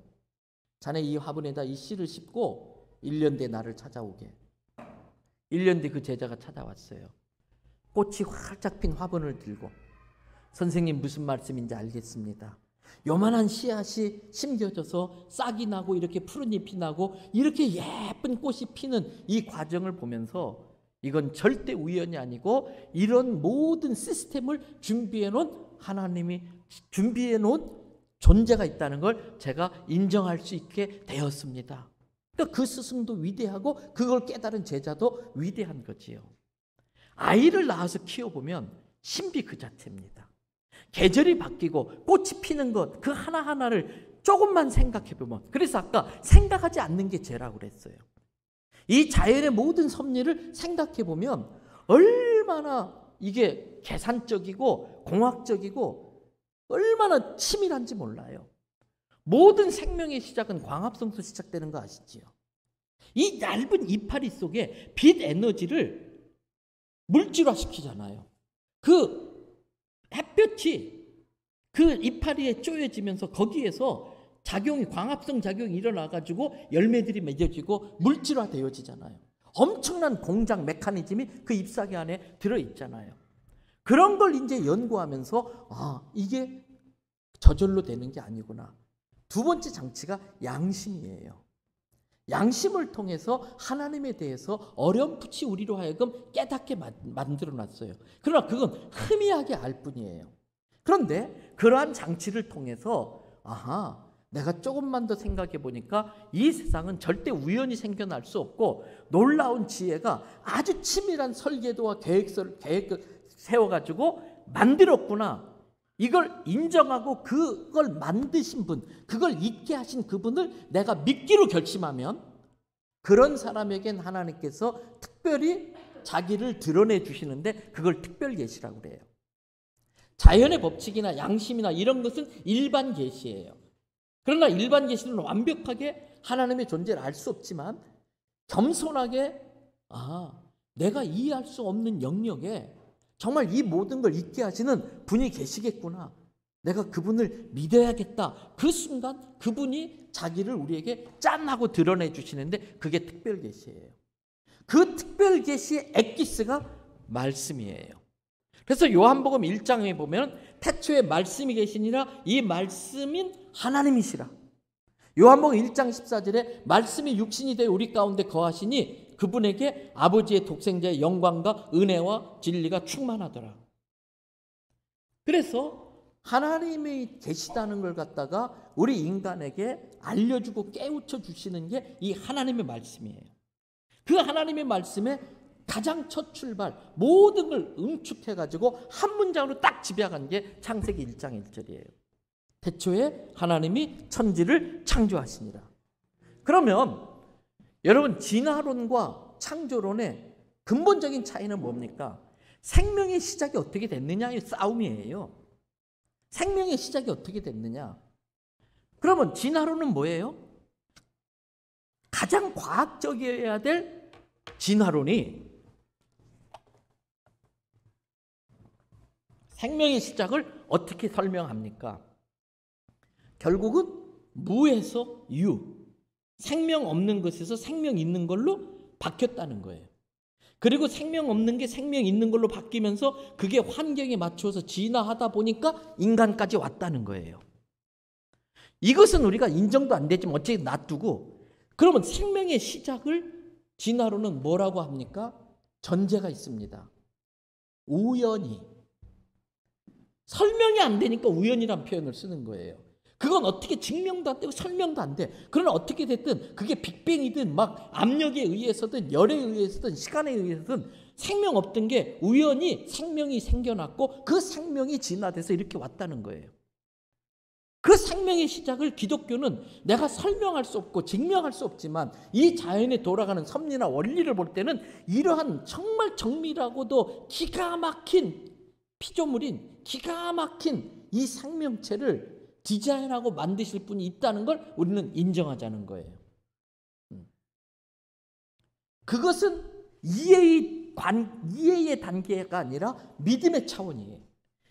자네 이 화분에다 이 씨를 씹고 1년 뒤에 나를 찾아오게. 1년 뒤 그 제자가 찾아왔어요. 꽃이 활짝 핀 화분을 들고 선생님 무슨 말씀인지 알겠습니다. 요만한 씨앗이 심겨져서 싹이 나고 이렇게 푸른 잎이 나고 이렇게 예쁜 꽃이 피는 이 과정을 보면서 이건 절대 우연이 아니고 이런 모든 시스템을 준비해 놓은 하나님이 준비해 놓은 존재가 있다는 걸 제가 인정할 수 있게 되었습니다. 그러니까 그 스승도 위대하고 그걸 깨달은 제자도 위대한 거지요. 아이를 낳아서 키워보면 신비 그 자체입니다. 계절이 바뀌고 꽃이 피는 것 그 하나하나를 조금만 생각해보면, 그래서 아까 생각하지 않는 게 죄라고 그랬어요. 이 자연의 모든 섭리를 생각해보면 얼마나 이게 계산적이고 공학적이고 얼마나 치밀한지 몰라요. 모든 생명의 시작은 광합성에서 시작되는 거 아시지요? 이 얇은 이파리 속에 빛 에너지를 물질화시키잖아요. 그 햇볕이 그 이파리에 쪼여지면서 거기에서 작용이 광합성 작용이 일어나가지고 열매들이 맺어지고 물질화되어지잖아요. 엄청난 공장 메커니즘이 그 잎사귀 안에 들어있잖아요. 그런 걸 이제 연구하면서 이게 저절로 되는 게 아니구나. 두 번째 장치가 양심이에요. 양심을 통해서 하나님에 대해서 어렴풋이 우리로 하여금 깨닫게 만들어놨어요. 그러나 그건 희미하게 알 뿐이에요. 그런데 그러한 장치를 통해서 내가 조금만 더 생각해 보니까 이 세상은 절대 우연히 생겨날 수 없고 놀라운 지혜가 아주 치밀한 설계도와 계획을 세워가지고 만들었구나. 이걸 인정하고 그걸 만드신 분, 그걸 있게 하신 그분을 내가 믿기로 결심하면 그런 사람에겐 하나님께서 특별히 자기를 드러내 주시는데 그걸 특별 계시라고 그래요. 자연의 법칙이나 양심이나 이런 것은 일반 계시예요. 그러나 일반 계시는 완벽하게 하나님의 존재를 알 수 없지만 겸손하게 내가 이해할 수 없는 영역에 정말 이 모든 걸 있게 하시는 분이 계시겠구나. 내가 그분을 믿어야겠다. 그 순간 그분이 자기를 우리에게 짠하고 드러내 주시는데 그게 특별 계시예요. 그 특별 계시의 엑기스가 말씀이에요. 그래서 요한복음 1장에 보면 태초에 말씀이 계시니라 이 말씀인 하나님이시라. 요한복음 1장 14절에 말씀이 육신이 되어 우리 가운데 거하시니 그분에게 아버지의 독생자의 영광과 은혜와 진리가 충만하더라. 그래서 하나님이 계시다는 걸 갖다가 우리 인간에게 알려주고 깨우쳐 주시는 게 이 하나님의 말씀이에요. 그 하나님의 말씀에 가장 첫 출발 모든 걸 응축해가지고 한 문장으로 딱 집약한 게 창세기 1장 1절이에요. 태초에 하나님이 천지를 창조하시니라. 그러면 여러분 진화론과 창조론의 근본적인 차이는 뭡니까? 생명의 시작이 어떻게 됐느냐의 싸움이에요. 생명의 시작이 어떻게 됐느냐? 그러면 진화론은 뭐예요? 가장 과학적이어야 될 진화론이 생명의 시작을 어떻게 설명합니까? 결국은 무에서 유, 생명 없는 것에서 생명 있는 걸로 바뀌었다는 거예요. 그리고 생명 없는 게 생명 있는 걸로 바뀌면서 그게 환경에 맞추어서 진화하다 보니까 인간까지 왔다는 거예요. 이것은 우리가 인정도 안 되지만 어쨌든 놔두고, 그러면 생명의 시작을 진화로는 뭐라고 합니까? 전제가 있습니다. 우연히. 설명이 안 되니까 우연이란 표현을 쓰는 거예요. 그건 어떻게 증명도 안 되고 설명도 안 돼. 그러나 어떻게 됐든 그게 빅뱅이든 막 압력에 의해서든 열에 의해서든 시간에 의해서든 생명 없던 게 우연히 생명이 생겨났고 그 생명이 진화돼서 이렇게 왔다는 거예요. 그 생명의 시작을 기독교는 내가 설명할 수 없고 증명할 수 없지만 이 자연에 돌아가는 섭리나 원리를 볼 때는 이러한 정말 정밀하고도 기가 막힌 피조물인 기가 막힌 이 생명체를 디자인하고 만드실 분이 있다는 걸 우리는 인정하자는 거예요. 그것은 이해의 단계가 아니라 믿음의 차원이에요.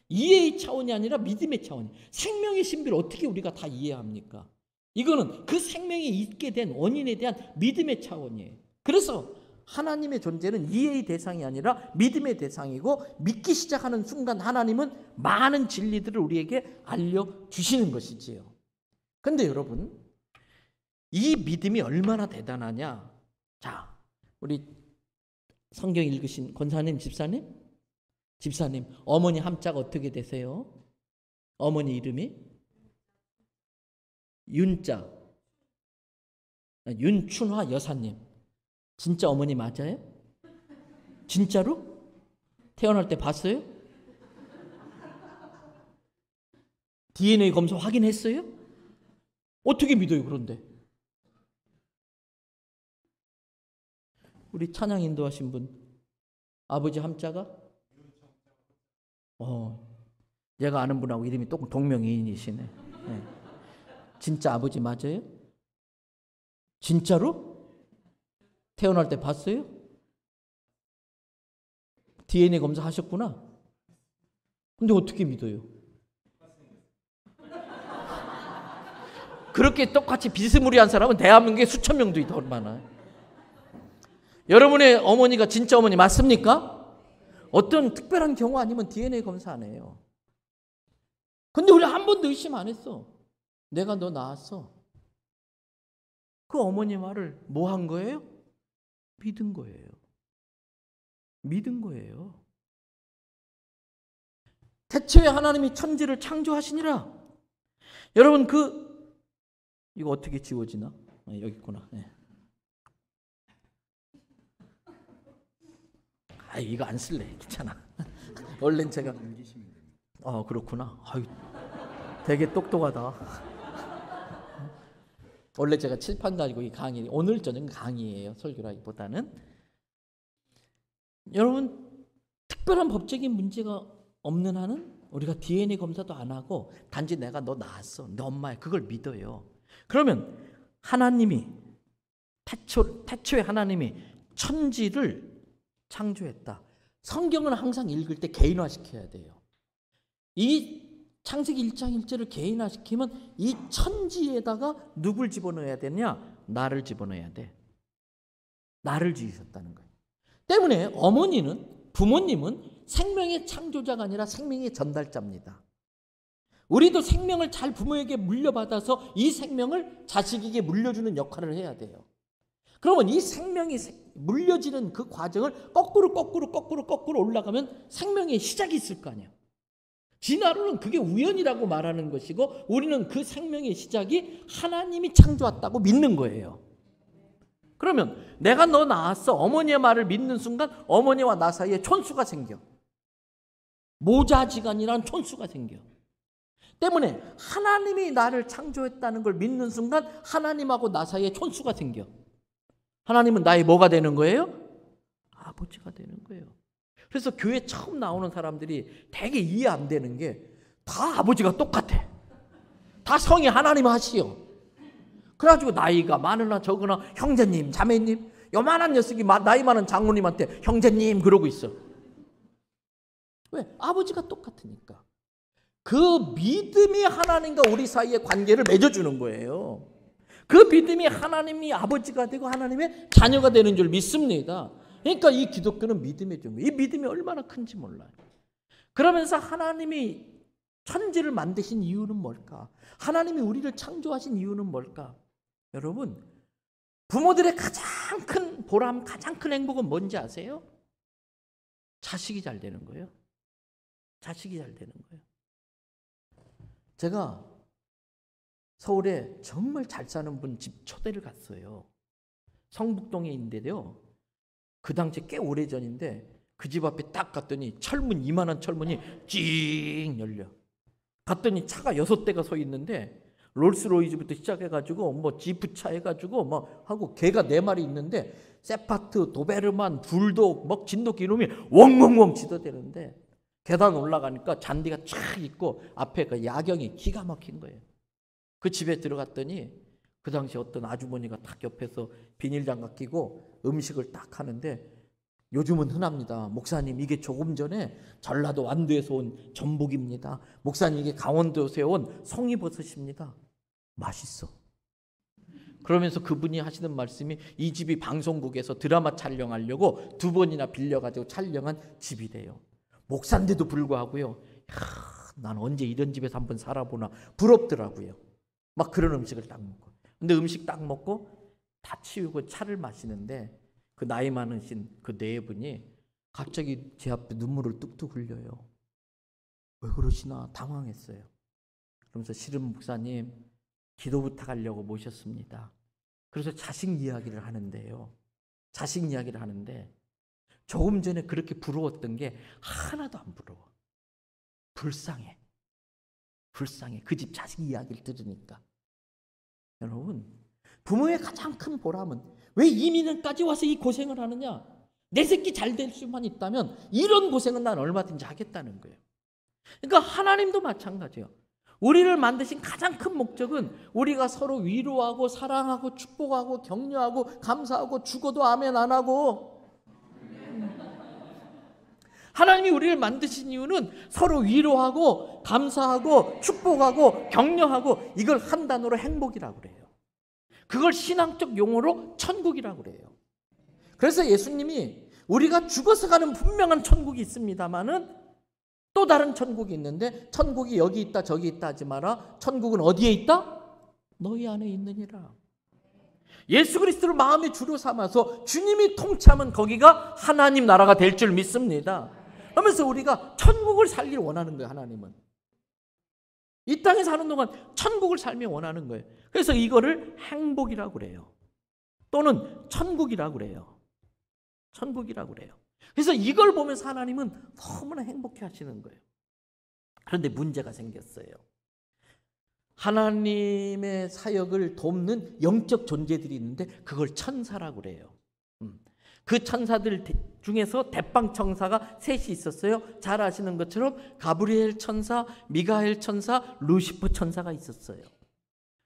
이해의 차원이 아니라 믿음의 차원이에요. 생명의 신비를 어떻게 우리가 다 이해합니까? 이거는 그 생명이 있게 된 원인에 대한 믿음의 차원이에요. 그래서 하나님의 존재는 이해의 대상이 아니라 믿음의 대상이고, 믿기 시작하는 순간 하나님은 많은 진리들을 우리에게 알려주시는 것이지요. 그런데 여러분, 이 믿음이 얼마나 대단하냐. 자, 우리 성경 읽으신 권사님, 집사님, 어머니 함자가 어떻게 되세요? 어머니 이름이? 윤자, 윤춘화 여사님. 진짜 어머니 맞아요? 진짜로? 태어날 때 봤어요? DNA 검사 확인했어요? 어떻게 믿어요, 그런데? 우리 찬양 인도하신 분, 아버지 함자가? 얘가 아는 분하고 이름이 동명이인이시네. 네. 진짜 아버지 맞아요? 진짜로? 태어날 때 봤어요? DNA 검사 하셨구나. 근데 어떻게 믿어요? 그렇게 똑같이 비스무리한 사람은 대한민국에 수천 명도 더 많아요. 여러분의 어머니가 진짜 어머니 맞습니까? 어떤 특별한 경우 아니면 DNA 검사 안 해요. 근데 우리 한 번도 의심 안 했어. 내가 너 낳았어. 그 어머니 말을 뭐 한 거예요? 믿은 거예요. 믿은 거예요. 태초에 하나님이 천지를 창조하시니라. 여러분, 이거 어떻게 지워지나? 여기 있구나. 네. 이거 안 쓸래. 괜찮아. 원래는 제가 그렇구나. 되게 똑똑하다. 원래 제가 칠판 가지고 이 강의, 오늘 저녁 강의예요. 설교라기보다는. 여러분, 특별한 법적인 문제가 없는 한은 우리가 DNA 검사도 안 하고 단지 내가 너 낳았어, 너 엄마야, 그걸 믿어요. 그러면 하나님이 태초에 하나님이 천지를 창조했다. 성경은 항상 읽을 때 개인화시켜야 돼요. 이 창세기 1장 1절을 개인화시키면 이 천지에다가 누굴 집어넣어야 되냐? 나를 집어넣어야 돼. 나를 지으셨다는 거예요. 때문에 부모님은 생명의 창조자가 아니라 생명의 전달자입니다. 우리도 생명을 잘 부모에게 물려받아서 이 생명을 자식에게 물려주는 역할을 해야 돼요. 그러면 이 생명이 물려지는 그 과정을 거꾸로 올라가면 생명의 시작이 있을 거 아니에요. 진화론은 그게 우연이라고 말하는 것이고, 우리는 그 생명의 시작이 하나님이 창조했다고 믿는 거예요. 그러면 내가 너 낳았어, 어머니의 말을 믿는 순간 어머니와 나 사이에 촌수가 생겨. 모자지간이라는 촌수가 생겨. 때문에 하나님이 나를 창조했다는 걸 믿는 순간 하나님하고 나 사이에 촌수가 생겨. 하나님은 나의 뭐가 되는 거예요? 아버지가 되는 거예요. 그래서 교회 처음 나오는 사람들이 되게 이해 안 되는 게 다 아버지가 똑같아. 다 성이 하나님 하시오. 그래가지고 나이가 많으나 적으나 형제님, 자매님, 요만한 녀석이 나이 많은 장모님한테 형제님 그러고 있어. 왜? 아버지가 똑같으니까. 그 믿음이 하나님과 우리 사이의 관계를 맺어주는 거예요. 그 믿음이 하나님이 아버지가 되고 하나님의 자녀가 되는 줄 믿습니다. 그러니까 이 기독교는 믿음의 종교. 이 믿음이 얼마나 큰지 몰라요. 그러면서 하나님이 천지를 만드신 이유는 뭘까? 하나님이 우리를 창조하신 이유는 뭘까? 여러분, 부모들의 가장 큰 보람, 가장 큰 행복은 뭔지 아세요? 자식이 잘 되는 거예요. 자식이 잘 되는 거예요. 제가 서울에 정말 잘 사는 분 집 초대를 갔어요. 성북동에 있는데요. 그 당시 꽤 오래전인데 그 집 앞에 딱 갔더니 철문, 이만한 철문이 찡 열려. 갔더니 차가 6대가 서 있는데 롤스로이즈부터 시작해가지고 뭐 지프차 해가지고 뭐 하고 개가 4마리 있는데 세파트, 도베르만, 불독, 뭐 진돗개 이놈이 웡웡웡 짖어대는데 계단 올라가니까 잔디가 쫙 있고 앞에 그 야경이 기가 막힌 거예요. 그 집에 들어갔더니 그 당시 어떤 아주머니가 딱 옆에서 비닐장갑 끼고 음식을 딱 하는데 요즘은 흔합니다. 목사님, 이게 조금 전에 전라도 완도에서 온 전복입니다. 목사님, 이게 강원도에서 온 송이버섯입니다. 맛있어. 그러면서 그분이 하시는 말씀이 이 집이 방송국에서 드라마 촬영하려고 2번이나 빌려가지고 촬영한 집이래요. 목사인데도 불구하고요. 난 언제 이런 집에서 한번 살아보나 부럽더라고요. 막 그런 음식을 딱 먹고. 근데 음식 딱 먹고 다 치우고 차를 마시는데 그 나이 많으신 그 네 분이 갑자기 제 앞에 눈물을 뚝뚝 흘려요. 왜 그러시나 당황했어요. 그러면서 실은 목사님, 기도 부탁하려고 모셨습니다. 그래서 자식 이야기를 하는데요. 자식 이야기를 하는데 조금 전에 그렇게 부러웠던 게 하나도 안 부러워. 불쌍해. 불쌍해. 그 집 자식 이야기를 들으니까. 여러분, 부모의 가장 큰 보람은 왜 이민은까지 와서 이 고생을 하느냐? 내 새끼 잘 될 수만 있다면 이런 고생은 난 얼마든지 하겠다는 거예요. 그러니까 하나님도 마찬가지예요. 우리를 만드신 가장 큰 목적은 우리가 서로 위로하고 사랑하고 축복하고 격려하고 감사하고 죽어도 아멘 안 하고, 하나님이 우리를 만드신 이유는 서로 위로하고 감사하고 축복하고 격려하고, 이걸 한 단어로 행복이라고 그래요. 그걸 신앙적 용어로 천국이라고 그래요. 그래서 예수님이 우리가 죽어서 가는 분명한 천국이 있습니다마는 또 다른 천국이 있는데, 천국이 여기 있다 저기 있다 하지 마라. 천국은 어디에 있다? 너희 안에 있느니라. 예수 그리스도를 마음의 주로 삼아서 주님이 통치하면 거기가 하나님 나라가 될 줄 믿습니다. 그러면서 우리가 천국을 살길 원하는 거예요. 하나님은 이 땅에 사는 동안 천국을 살며 원하는 거예요. 그래서 이거를 행복이라고 그래요. 또는 천국이라고 그래요. 천국이라고 그래요. 그래서 이걸 보면서 하나님은 너무나 행복해 하시는 거예요. 그런데 문제가 생겼어요. 하나님의 사역을 돕는 영적 존재들이 있는데 그걸 천사라고 그래요. 그 천사들 중에서 대빵천사가 셋이 있었어요. 잘 아시는 것처럼 가브리엘 천사, 미가엘 천사, 루시퍼 천사가 있었어요.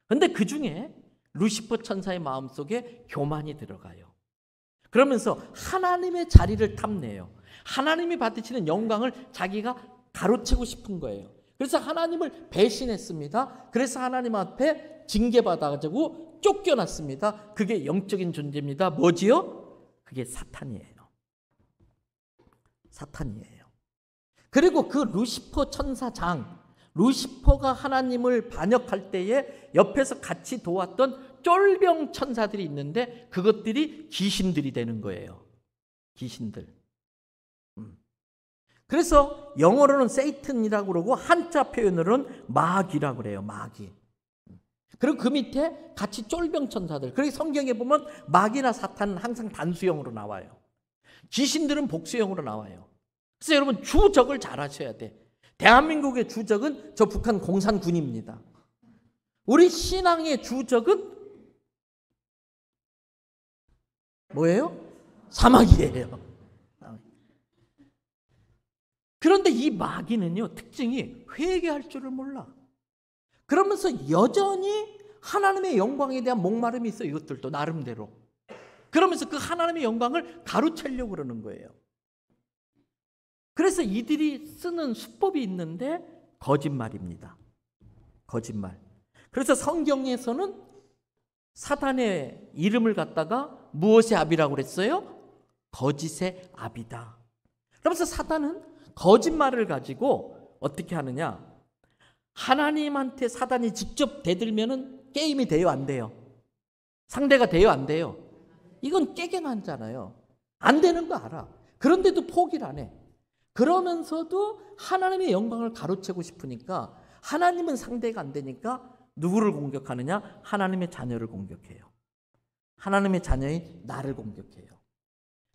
그런데 그 중에 루시퍼 천사의 마음속에 교만이 들어가요. 그러면서 하나님의 자리를 탐내요. 하나님이 받으시는 영광을 자기가 가로채고 싶은 거예요. 그래서 하나님을 배신했습니다. 그래서 하나님 앞에 징계받아가지고 쫓겨났습니다. 그게 영적인 존재입니다. 뭐지요? 그게 사탄이에요. 사탄이에요. 그리고 그 루시퍼 천사장, 루시퍼가 하나님을 반역할 때에 옆에서 같이 도왔던 쫄병 천사들이 있는데 그것들이 귀신들이 되는 거예요. 귀신들. 그래서 영어로는 세이튼이라고 그러고 한자 표현으로는 마귀라고 그래요. 마귀. 그리고 그 밑에 같이 쫄병 천사들. 그래서 성경에 보면 마귀나 사탄은 항상 단수형으로 나와요. 귀신들은 복수형으로 나와요. 그래서 여러분 주적을 잘 하셔야 돼. 대한민국의 주적은 저 북한 공산군입니다. 우리 신앙의 주적은 뭐예요? 사마귀예요. 그런데 이 마귀는요, 특징이 회개할 줄을 몰라. 그러면서 여전히 하나님의 영광에 대한 목마름이 있어. 이것들도 나름대로. 그러면서 그 하나님의 영광을 가로채려고 그러는 거예요. 그래서 이들이 쓰는 수법이 있는데 거짓말입니다. 거짓말. 그래서 성경에서는 사단의 이름을 갖다가 무엇의 아비라고 그랬어요? 거짓의 아비다. 그러면서 사단은 거짓말을 가지고 어떻게 하느냐? 하나님한테 사단이 직접 대들면은 게임이 돼요, 안 돼요? 상대가 돼요, 안 돼요? 이건 깨갱하잖아요. 안 되는 거 알아. 그런데도 포기를 안 해. 그러면서도 하나님의 영광을 가로채고 싶으니까 하나님은 상대가 안 되니까 누구를 공격하느냐? 하나님의 자녀를 공격해요. 하나님의 자녀인 나를 공격해요.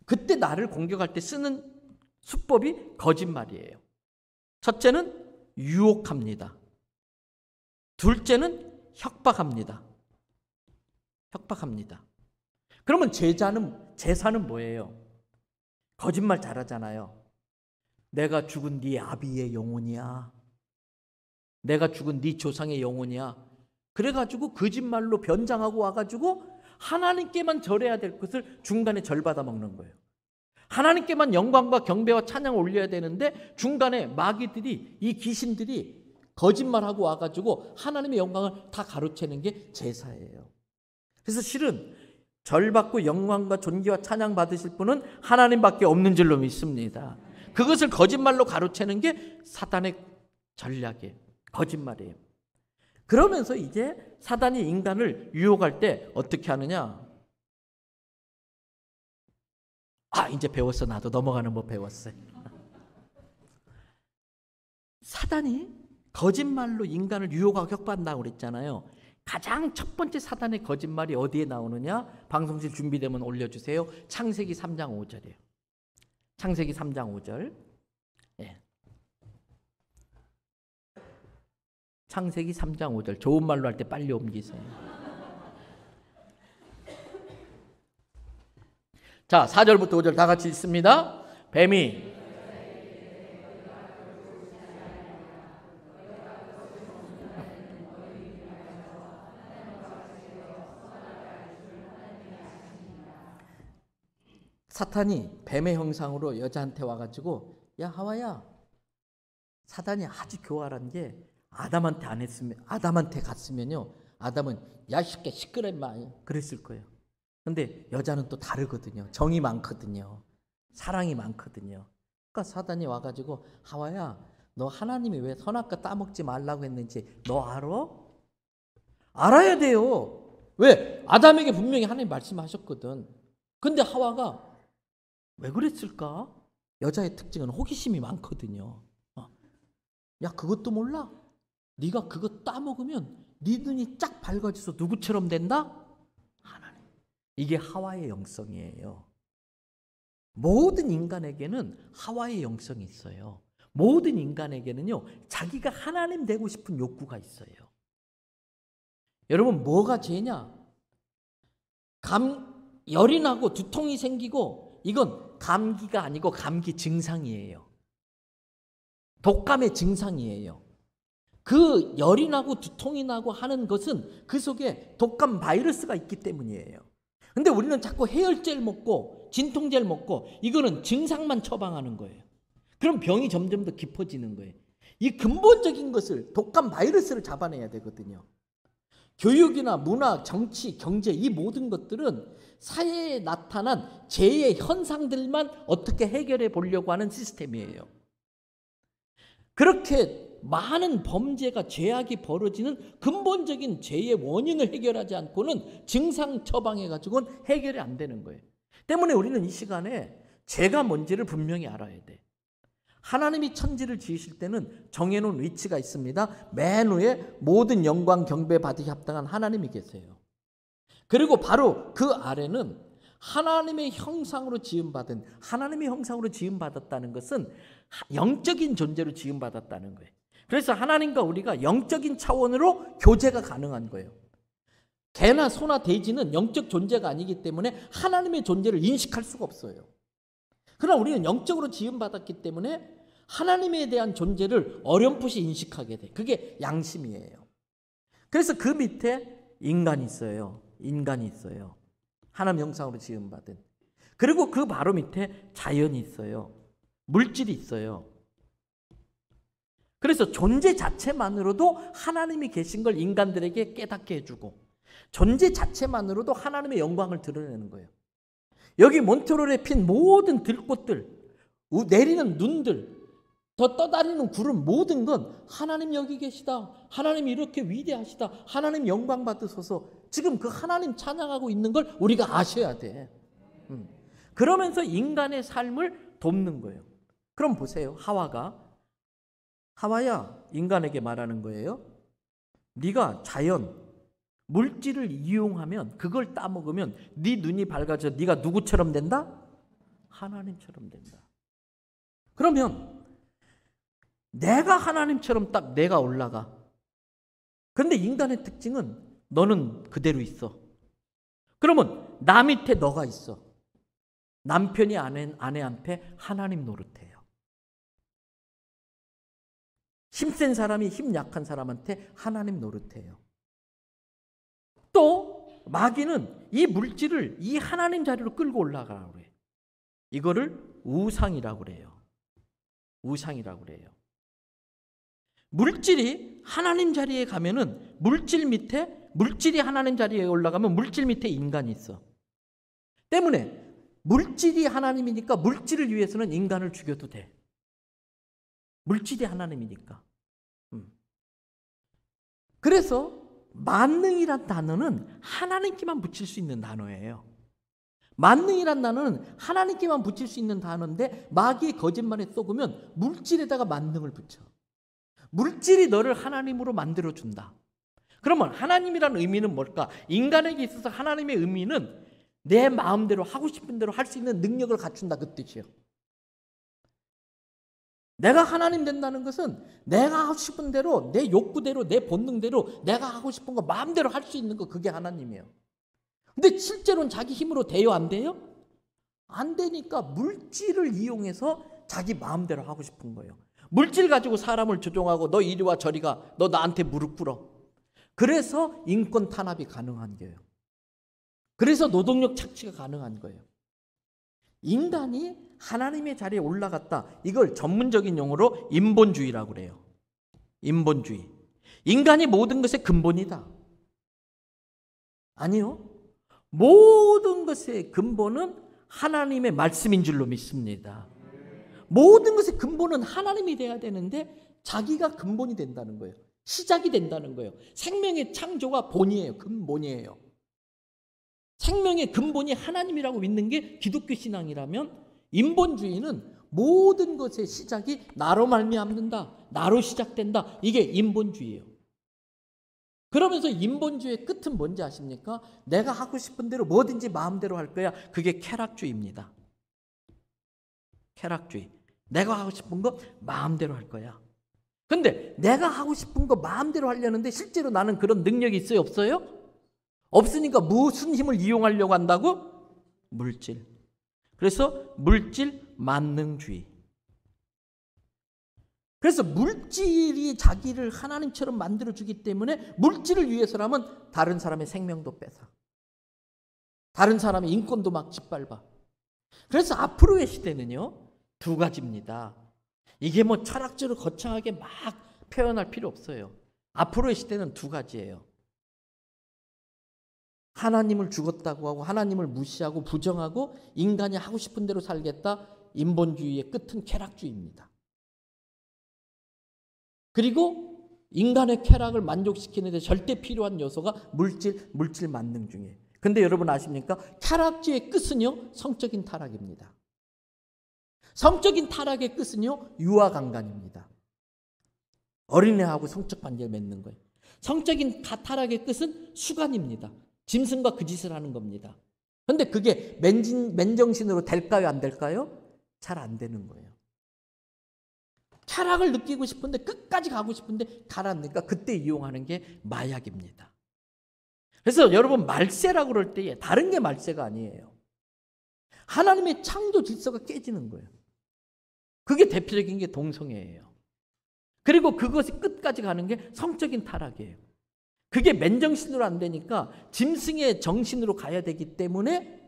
그때 나를 공격할 때 쓰는 수법이 거짓말이에요. 첫째는 유혹합니다. 둘째는 협박합니다. 협박합니다. 그러면 제사는 뭐예요? 거짓말 잘하잖아요. 내가 죽은 네 아비의 영혼이야. 내가 죽은 네 조상의 영혼이야. 그래가지고 거짓말로 변장하고 와가지고 하나님께만 절해야 될 것을 중간에 절 받아 먹는 거예요. 하나님께만 영광과 경배와 찬양을 올려야 되는데 중간에 마귀들이, 이 귀신들이 거짓말하고 와가지고 하나님의 영광을 다 가로채는 게 제사예요. 그래서 실은 절 받고 영광과 존귀와 찬양 받으실 분은 하나님밖에 없는 줄로 믿습니다. 그것을 거짓말로 가로채는 게 사단의 전략이에요. 거짓말이에요. 그러면서 이제 사단이 인간을 유혹할 때 어떻게 하느냐? 이제 배웠어. 나도 넘어가는 법 배웠어요. 사단이 거짓말로 인간을 유혹하고 협박한다고 그랬잖아요. 가장 첫 번째 사단의 거짓말이 어디에 나오느냐? 방송실 준비되면 올려주세요. 창세기 3장 5절이에요. 창세기 3장 5절. 예. 창세기 3장 5절. 좋은 말로 할 때 빨리 옮기세요. 자, 4절부터 5절 다 같이 읽습니다. 뱀이 사탄이 뱀의 형상으로 여자한테 와가지고, 야 하와야, 사단이 아주 교활한 게 아담한테 갔으면요, 아담은 야 이 새끼 시끄러 임마 그랬을 거예요. 근데 여자는 또 다르거든요. 정이 많거든요. 사랑이 많거든요. 그러니까 사단이 와가지고, 하와야, 너 하나님이 왜 선악과 따먹지 말라고 했는지 너 알아? 알아야 돼요. 왜? 아담에게 분명히 하나님 말씀하셨거든. 근데 하와가 왜 그랬을까? 여자의 특징은 호기심이 많거든요. 야, 그것도 몰라? 네가 그거 따먹으면 네 눈이 쫙 밝아져서 누구처럼 된다? 하나님. 이게 하와의 영성이에요. 모든 인간에게는 하와의 영성이 있어요. 모든 인간에게는요, 자기가 하나님 되고 싶은 욕구가 있어요. 여러분, 뭐가 죄냐? 열이 나고 두통이 생기고, 이건 감기가 아니고 감기 증상이에요. 독감의 증상이에요. 그 열이 나고 두통이 나고 하는 것은 그 속에 독감 바이러스가 있기 때문이에요. 근데 우리는 자꾸 해열제를 먹고 진통제를 먹고 이거는 증상만 처방하는 거예요. 그럼 병이 점점 더 깊어지는 거예요. 이 근본적인 것을, 독감 바이러스를 잡아내야 되거든요. 교육이나 문화, 정치, 경제, 이 모든 것들은 사회에 나타난 재해 현상들만 어떻게 해결해 보려고 하는 시스템이에요. 그렇게 많은 범죄가, 죄악이 벌어지는 근본적인 죄의 원인을 해결하지 않고는 증상 처방해가지고는 해결이 안 되는 거예요. 때문에 우리는 이 시간에 죄가 뭔지를 분명히 알아야 돼. 하나님이 천지를 지으실 때는 정해놓은 위치가 있습니다. 맨 위에 모든 영광 경배 받으기 합당한 하나님이 계세요. 그리고 바로 그 아래는 하나님의 형상으로 지음받은, 하나님의 형상으로 지음받았다는 것은 영적인 존재로 지음받았다는 거예요. 그래서 하나님과 우리가 영적인 차원으로 교제가 가능한 거예요. 개나 소나 돼지는 영적 존재가 아니기 때문에 하나님의 존재를 인식할 수가 없어요. 그러나 우리는 영적으로 지음받았기 때문에 하나님에 대한 존재를 어렴풋이 인식하게 돼. 그게 양심이에요. 그래서 그 밑에 인간이 있어요. 인간이 있어요. 하나님 형상으로 지음받은. 그리고 그 바로 밑에 자연이 있어요. 물질이 있어요. 그래서 존재 자체만으로도 하나님이 계신 걸 인간들에게 깨닫게 해주고, 존재 자체만으로도 하나님의 영광을 드러내는 거예요. 여기 몬트롤에 핀 모든 들꽃들, 내리는 눈들, 더 떠다니는 구름, 모든 건 하나님 여기 계시다, 하나님 이렇게 위대하시다, 하나님 영광 받으소서, 지금 그 하나님 찬양하고 있는 걸 우리가 아셔야 돼. 그러면서 인간의 삶을 돕는 거예요. 그럼 보세요. 하와야, 인간에게 말하는 거예요. 네가 자연, 물질을 이용하면, 그걸 따먹으면 네 눈이 밝아져 네가 누구처럼 된다? 하나님처럼 된다. 그러면 내가 하나님처럼 딱 내가 올라가. 그런데 인간의 특징은 너는 그대로 있어. 그러면 나 밑에 너가 있어. 남편이 아내한테 하나님 노릇해요. 힘센 사람이 힘 약한 사람한테 하나님 노릇해요. 또 마귀는 이 물질을 이 하나님 자리로 끌고 올라가라고 그래요. 이거를 우상이라고 그래요. 우상이라고 그래요. 물질이 하나님 자리에 가면은 물질이 하나님 자리에 올라가면 물질 밑에 인간이 있어. 때문에 물질이 하나님이니까 물질을 위해서는 인간을 죽여도 돼. 물질이 하나님이니까. 그래서 만능이란 단어는 하나님께만 붙일 수 있는 단어예요. 만능이란 단어는 하나님께만 붙일 수 있는 단어인데 마귀의 거짓말에 속으면 물질에다가 만능을 붙여. 물질이 너를 하나님으로 만들어준다. 그러면 하나님이란 의미는 뭘까? 인간에게 있어서 하나님의 의미는 내 마음대로 하고 싶은 대로 할 수 있는 능력을 갖춘다, 그 뜻이에요. 내가 하나님 된다는 것은 내가 하고 싶은 대로, 내 욕구대로, 내 본능대로 내가 하고 싶은 거 마음대로 할 수 있는 거, 그게 하나님이에요. 근데 실제로는 자기 힘으로 돼요, 안 돼요? 안 되니까 물질을 이용해서 자기 마음대로 하고 싶은 거예요. 물질 가지고 사람을 조종하고 너 이리 와 저리 가, 너 나한테 무릎 꿇어. 그래서 인권 탄압이 가능한 거예요. 그래서 노동력 착취가 가능한 거예요. 인간이 하나님의 자리에 올라갔다. 이걸 전문적인 용어로 인본주의라고 그래요. 인본주의. 인간이 모든 것의 근본이다. 아니요. 모든 것의 근본은 하나님의 말씀인 줄로 믿습니다. 모든 것의 근본은 하나님이 돼야 되는데 자기가 근본이 된다는 거예요. 시작이 된다는 거예요. 생명의 창조가 본이에요. 근본이에요. 생명의 근본이 하나님이라고 믿는 게 기독교 신앙이라면, 인본주의는 모든 것의 시작이 나로 말미암는다, 나로 시작된다, 이게 인본주의예요. 그러면서 인본주의의 끝은 뭔지 아십니까? 내가 하고 싶은 대로 뭐든지 마음대로 할 거야. 그게 쾌락주의입니다. 쾌락주의. 내가 하고 싶은 거 마음대로 할 거야. 근데 내가 하고 싶은 거 마음대로 하려는데 실제로 나는 그런 능력이 있어요, 없어요? 없으니까 무슨 힘을 이용하려고 한다고? 물질. 그래서 물질 만능주의. 그래서 물질이 자기를 하나님처럼 만들어주기 때문에 물질을 위해서라면 다른 사람의 생명도 뺏어. 다른 사람의 인권도 막 짓밟아. 그래서 앞으로의 시대는요, 두 가지입니다. 이게 뭐 철학적으로 거창하게 막 표현할 필요 없어요. 앞으로의 시대는 두 가지예요. 하나님을 죽었다고 하고 하나님을 무시하고 부정하고 인간이 하고 싶은 대로 살겠다. 인본주의의 끝은 쾌락주의입니다. 그리고 인간의 쾌락을 만족시키는 데 절대 필요한 요소가 물질 만능 중에. 근데 여러분 아십니까? 쾌락주의의 끝은요, 성적인 타락입니다. 성적인 타락의 끝은요, 유아강간입니다. 어린애하고 성적 관계를 맺는 거예요. 성적인 타락의 끝은 수간입니다. 짐승과 그 짓을 하는 겁니다. 그런데 그게 맨정신으로 될까요, 안 될까요? 잘 안 되는 거예요. 쾌락을 느끼고 싶은데, 끝까지 가고 싶은데 가라앉으니까 그때 이용하는 게 마약입니다. 그래서 여러분, 말세라고 그럴 때에 다른 게 말세가 아니에요. 하나님의 창조 질서가 깨지는 거예요. 그게 대표적인 게 동성애예요. 그리고 그것이 끝까지 가는 게 성적인 타락이에요. 그게 맨정신으로 안 되니까 짐승의 정신으로 가야 되기 때문에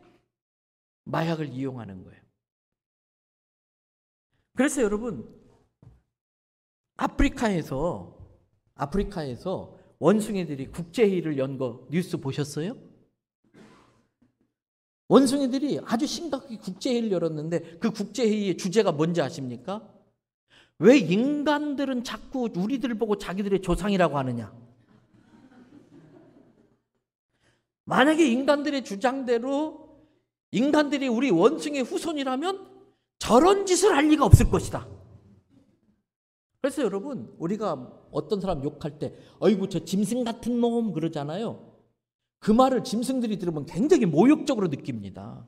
마약을 이용하는 거예요. 그래서 여러분, 아프리카에서 원숭이들이 국제회의를 연 거 뉴스 보셨어요? 원숭이들이 아주 심각하게 국제회의를 열었는데 그 국제회의의 주제가 뭔지 아십니까? 왜 인간들은 자꾸 우리들을 보고 자기들의 조상이라고 하느냐? 만약에 인간들의 주장대로 인간들이 우리 원숭이의 후손이라면 저런 짓을 할 리가 없을 것이다. 그래서 여러분, 우리가 어떤 사람 욕할 때 어이구 저 짐승 같은 놈 그러잖아요. 그 말을 짐승들이 들으면 굉장히 모욕적으로 느낍니다.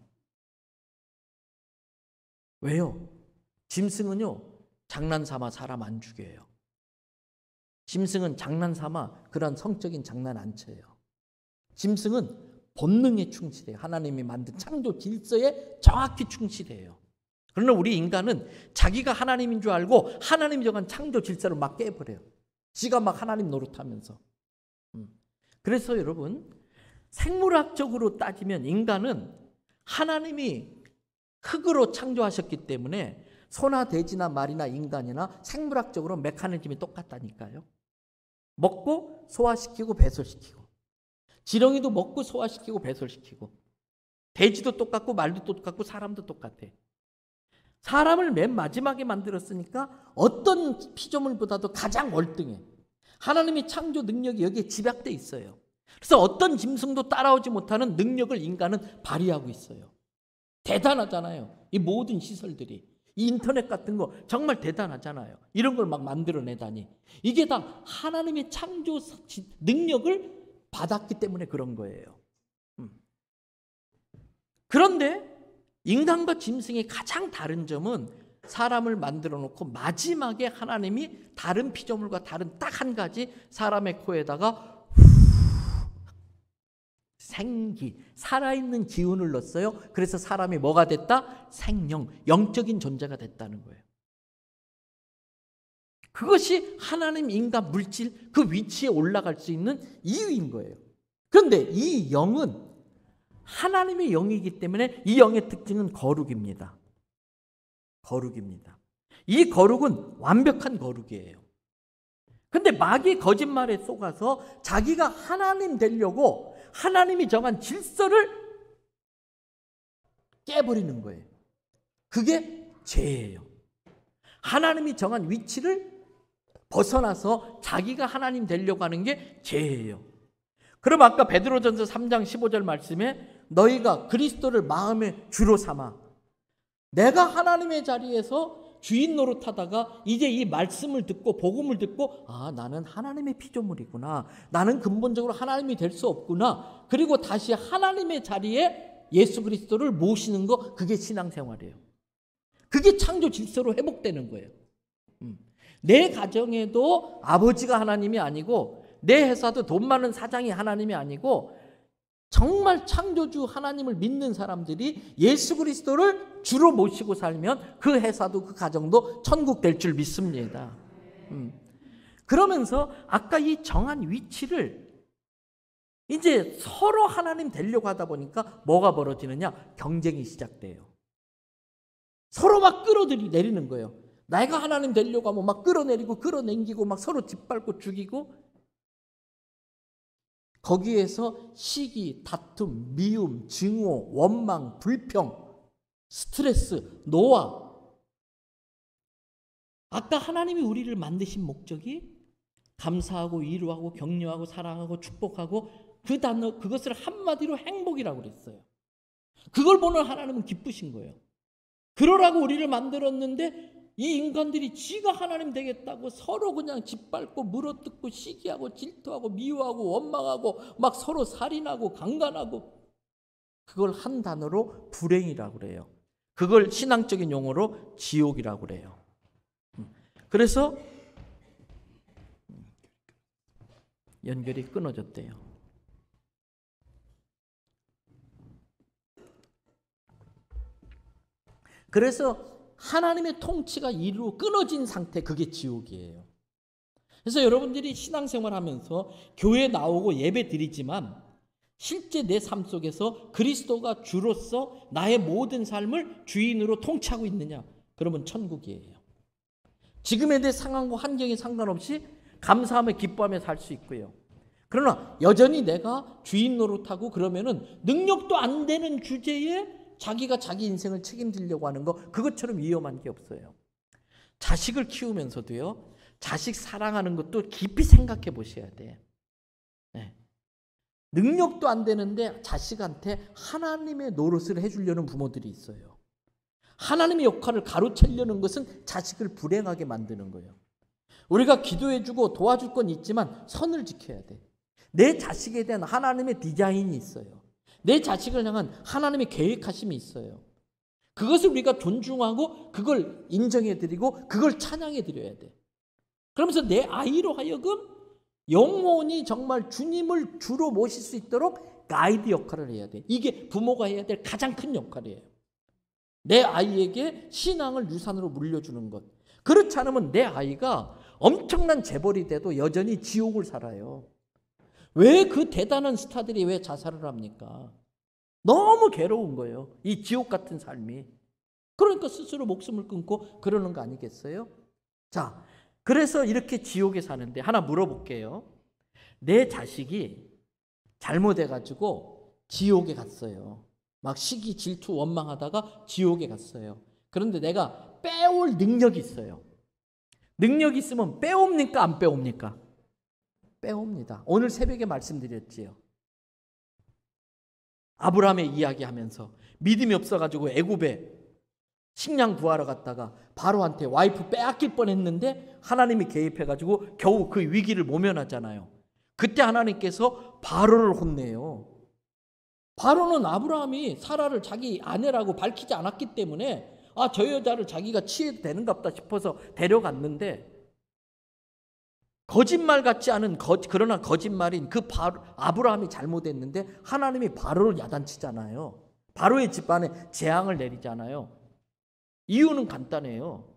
왜요? 짐승은요, 장난삼아 사람 안 죽여요. 짐승은 장난삼아 그런 성적인 장난 안 쳐요. 짐승은 본능에 충실해요. 하나님이 만든 창조 질서에 정확히 충실해요. 그러나 우리 인간은 자기가 하나님인 줄 알고 하나님이 정한 창조 질서를 막 깨버려요. 지가 막 하나님 노릇하면서. 그래서 여러분, 생물학적으로 따지면 인간은 하나님이 흙으로 창조하셨기 때문에 소나 돼지나 말이나 인간이나 생물학적으로 메커니즘이 똑같다니까요. 먹고 소화시키고 배설시키고, 지렁이도 먹고 소화시키고 배설시키고, 돼지도 똑같고 말도 똑같고 사람도 똑같아. 사람을 맨 마지막에 만들었으니까 어떤 피조물보다도 가장 월등해. 하나님의 창조 능력이 여기에 집약돼 있어요. 그래서 어떤 짐승도 따라오지 못하는 능력을 인간은 발휘하고 있어요. 대단하잖아요. 이 모든 시설들이. 이 인터넷 같은 거 정말 대단하잖아요. 이런 걸 막 만들어내다니. 이게 다 하나님의 창조 능력을 받았기 때문에 그런 거예요. 그런데 인간과 짐승의 가장 다른 점은 사람을 만들어 놓고 마지막에 하나님이 다른 피조물과 다른 딱 한 가지 사람의 코에다가 생기, 살아있는 기운을 넣었어요. 그래서 사람이 뭐가 됐다? 생명, 영적인 존재가 됐다는 거예요. 그것이 하나님, 인간, 물질 그 위치에 올라갈 수 있는 이유인 거예요. 그런데 이 영은 하나님의 영이기 때문에 이 영의 특징은 거룩입니다. 거룩입니다. 이 거룩은 완벽한 거룩이에요. 근데 마귀 거짓말에 속아서 자기가 하나님 되려고 하나님이 정한 질서를 깨버리는 거예요. 그게 죄예요. 하나님이 정한 위치를 벗어나서 자기가 하나님 되려고 하는 게 죄예요. 그럼 아까 베드로전서 3장 15절 말씀에 너희가 그리스도를 마음의 주로 삼아, 내가 하나님의 자리에서 주인 노릇하다가 이제 이 말씀을 듣고 복음을 듣고 아, 나는 하나님의 피조물이구나, 나는 근본적으로 하나님이 될 수 없구나, 그리고 다시 하나님의 자리에 예수 그리스도를 모시는 거, 그게 신앙생활이에요. 그게 창조 질서로 회복되는 거예요. 내 가정에도 아버지가 하나님이 아니고 내 회사도 돈 많은 사장이 하나님이 아니고 정말 창조주 하나님을 믿는 사람들이 예수 그리스도를 주로 모시고 살면 그 회사도 그 가정도 천국 될 줄 믿습니다. 그러면서 아까 이 정한 위치를 이제 서로 하나님 되려고 하다 보니까 뭐가 벌어지느냐? 경쟁이 시작돼요. 서로 막 끌어내리는 거예요. 내가 하나님 되려고 하면 막 끌어내리고 끌어당기고 막 서로 짓밟고 죽이고, 거기에서 시기, 다툼, 미움, 증오, 원망, 불평, 스트레스, 노화. 아까 하나님이 우리를 만드신 목적이 감사하고 위로하고 격려하고 사랑하고 축복하고 그 단어, 그것을 한마디로 행복이라고 그랬어요. 그걸 보는 하나님은 기쁘신 거예요. 그러라고 우리를 만들었는데 이 인간들이 지가 하나님 되겠다고 서로 그냥 짓밟고 물어뜯고 시기하고 질투하고 미워하고 원망하고 막 서로 살인하고 강간하고, 그걸 한 단어로 불행이라고 그래요. 그걸 신앙적인 용어로 지옥이라고 그래요. 그래서 연결이 끊어졌대요. 그래서 하나님의 통치가 끊어진 상태, 그게 지옥이에요. 그래서 여러분들이 신앙생활 하면서 교회 나오고 예배 드리지만 실제 내 삶 속에서 그리스도가 주로서 나의 모든 삶을 주인으로 통치하고 있느냐? 그러면 천국이에요. 지금에 대해 상황과 환경에 상관없이 감사하며 기뻐하며 살 수 있고요. 그러나 여전히 내가 주인 노릇하고 그러면은 능력도 안 되는 주제에 자기가 자기 인생을 책임지려고 하는 거, 그것처럼 위험한 게 없어요. 자식을 키우면서도요, 자식 사랑하는 것도 깊이 생각해 보셔야 돼. 네. 능력도 안 되는데 자식한테 하나님의 노릇을 해주려는 부모들이 있어요. 하나님의 역할을 가로채려는 것은 자식을 불행하게 만드는 거예요. 우리가 기도해주고 도와줄 건 있지만 선을 지켜야 돼. 내 자식에 대한 하나님의 디자인이 있어요. 내 자식을 향한 하나님의 계획하심이 있어요. 그것을 우리가 존중하고 그걸 인정해드리고 그걸 찬양해드려야 돼. 그러면서 내 아이로 하여금 영혼이 정말 주님을 주로 모실 수 있도록 가이드 역할을 해야 돼. 이게 부모가 해야 될 가장 큰 역할이에요. 내 아이에게 신앙을 유산으로 물려주는 것. 그렇지 않으면 내 아이가 엄청난 재벌이 돼도 여전히 지옥을 살아요. 왜 그 대단한 스타들이 왜 자살을 합니까? 너무 괴로운 거예요. 이 지옥 같은 삶이. 그러니까 스스로 목숨을 끊고 그러는 거 아니겠어요? 자, 그래서 이렇게 지옥에 사는데 하나 물어볼게요. 내 자식이 잘못해가지고 지옥에 갔어요. 막 시기, 질투, 원망하다가 지옥에 갔어요. 그런데 내가 빼올 능력이 있어요. 능력이 있으면 빼옵니까? 안 빼옵니까? 빼옵니다. 오늘 새벽에 말씀드렸지요. 아브라함의 이야기하면서 믿음이 없어가지고 애굽에 식량 구하러 갔다가 바로한테 와이프 빼앗길 뻔했는데 하나님이 개입해가지고 겨우 그 위기를 모면하잖아요. 그때 하나님께서 바로를 혼내요. 바로는 아브라함이 사라를 자기 아내라고 밝히지 않았기 때문에 저 여자를 자기가 취해도 되는갑다 싶어서 데려갔는데 거짓말 같지 않은 그러나 거짓말인 그 아브라함이 잘못했는데 하나님이 바로를 야단치잖아요. 바로의 집안에 재앙을 내리잖아요. 이유는 간단해요.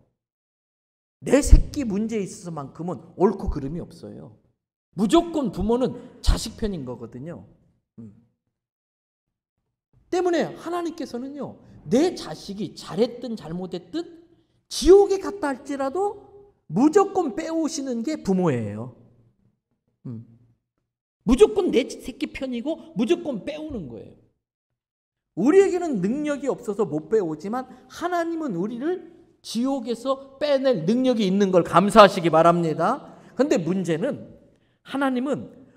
내 새끼 문제에 있어서만큼은 옳고 그름이 없어요. 무조건 부모는 자식 편인 거거든요. 때문에 하나님께서는요, 내 자식이 잘했든 잘못했든 지옥에 갔다 할지라도 무조건 빼오시는 게 부모예요. 무조건 내 새끼 편이고 무조건 빼오는 거예요. 우리에게는 능력이 없어서 못 빼오지만 하나님은 우리를 지옥에서 빼낼 능력이 있는 걸 감사하시기 바랍니다. 그런데 문제는 하나님은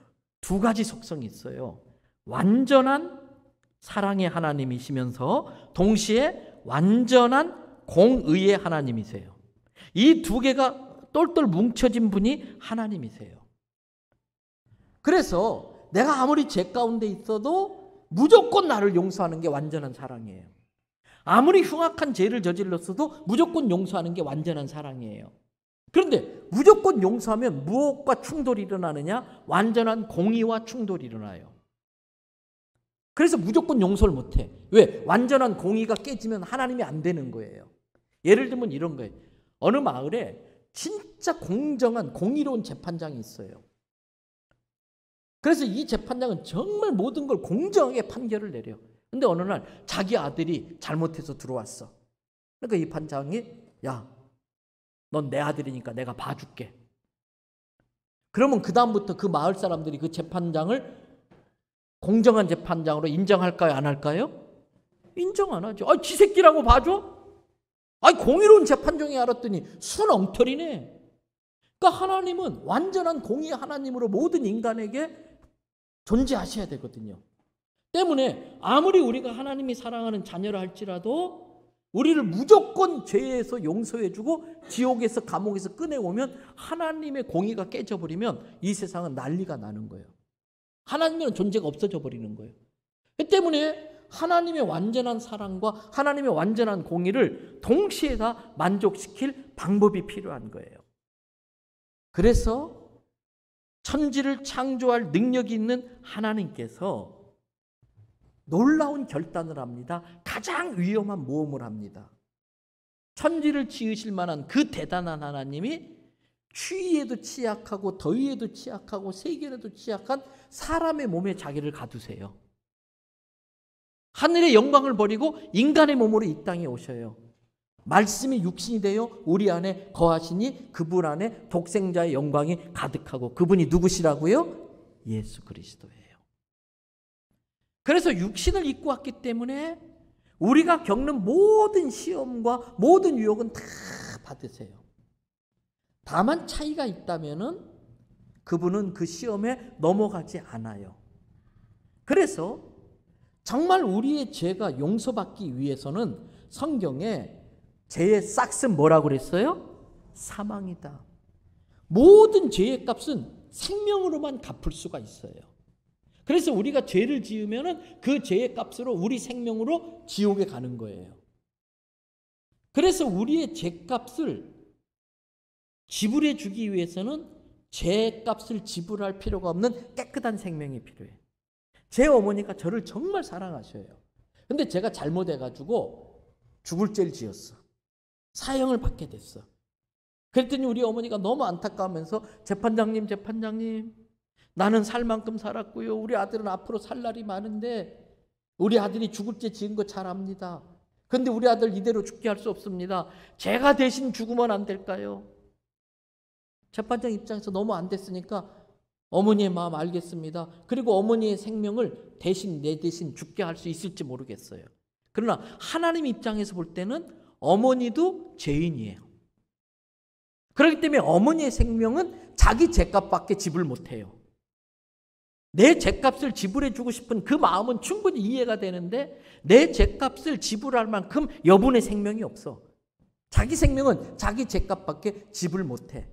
두 가지 속성이 있어요. 완전한 사랑의 하나님이시면서 동시에 완전한 공의의 하나님이세요. 이 두 개가 똘똘 뭉쳐진 분이 하나님이세요. 그래서 내가 아무리 죄 가운데 있어도 무조건 나를 용서하는 게 완전한 사랑이에요. 아무리 흉악한 죄를 저질렀어도 무조건 용서하는 게 완전한 사랑이에요. 그런데 무조건 용서하면 무엇과 충돌이 일어나느냐? 완전한 공의와 충돌이 일어나요. 그래서 무조건 용서를 못해. 왜? 완전한 공의가 깨지면 하나님이 안 되는 거예요. 예를 들면 이런 거예요. 어느 마을에 진짜 공정한 공의로운 재판장이 있어요. 그래서 이 재판장은 정말 모든 걸 공정하게 판결을 내려. 근데 어느 날 자기 아들이 잘못해서 들어왔어. 그러니까 이 판장이 야, 넌 내 아들이니까 내가 봐줄게. 그러면 그 다음부터 그 마을 사람들이 그 재판장을 공정한 재판장으로 인정할까요? 안 할까요? 인정 안 하죠. 지 새끼라고 봐줘? 공의로운 재판장이 알았더니 순 엉터리네. 그러니까 하나님은 완전한 공의의 하나님으로 모든 인간에게 존재하셔야 되거든요. 때문에 아무리 우리가 하나님이 사랑하는 자녀라 할지라도 우리를 무조건 죄에서 용서해주고 지옥에서 감옥에서 꺼내오면 하나님의 공의가 깨져버리면 이 세상은 난리가 나는 거예요. 하나님의 존재가 없어져 버리는 거예요. 그 때문에 하나님의 완전한 사랑과 하나님의 완전한 공의를 동시에 다 만족시킬 방법이 필요한 거예요. 그래서 천지를 창조할 능력이 있는 하나님께서 놀라운 결단을 합니다. 가장 위험한 모험을 합니다. 천지를 지으실 만한 그 대단한 하나님이 추위에도 취약하고 더위에도 취약하고 세균에도 취약한 사람의 몸에 자기를 가두세요. 하늘의 영광을 버리고 인간의 몸으로 이 땅에 오셔요. 말씀이 육신이 되어 우리 안에 거하시니 그분 안에 독생자의 영광이 가득하고 그분이 누구시라고요? 예수 그리스도예요. 그래서 육신을 입고 왔기 때문에 우리가 겪는 모든 시험과 모든 유혹은 다 받으세요. 다만 차이가 있다면은 그분은 그 시험에 넘어가지 않아요. 그래서 정말 우리의 죄가 용서받기 위해서는 성경에 죄의 싹은 뭐라고 그랬어요? 사망이다. 모든 죄의 값은 생명으로만 갚을 수가 있어요. 그래서 우리가 죄를 지으면은 그 죄의 값으로 우리 생명으로 지옥에 가는 거예요. 그래서 우리의 죄값을 지불해 주기 위해서는 죄값을 지불할 필요가 없는 깨끗한 생명이 필요해요. 제 어머니가 저를 정말 사랑하셔요. 근데 제가 잘못해가지고 죽을 죄를 지었어. 사형을 받게 됐어. 그랬더니 우리 어머니가 너무 안타까우면서 재판장님 나는 살 만큼 살았고요. 우리 아들은 앞으로 살 날이 많은데 우리 아들이 죽을 죄 지은 거 잘 압니다. 그런데 우리 아들 이대로 죽게 할 수 없습니다. 제가 대신 죽으면 안 될까요? 재판장 입장에서 너무 안 됐으니까 어머니의 마음 알겠습니다. 그리고 어머니의 생명을 내 대신 죽게 할 수 있을지 모르겠어요. 그러나 하나님 입장에서 볼 때는 어머니도 죄인이에요. 그렇기 때문에 어머니의 생명은 자기 죄값밖에 지불 못해요. 내 죄값을 지불해주고 싶은 그 마음은 충분히 이해가 되는데 내 죄값을 지불할 만큼 여분의 생명이 없어. 자기 생명은 자기 죄값밖에 지불 못해.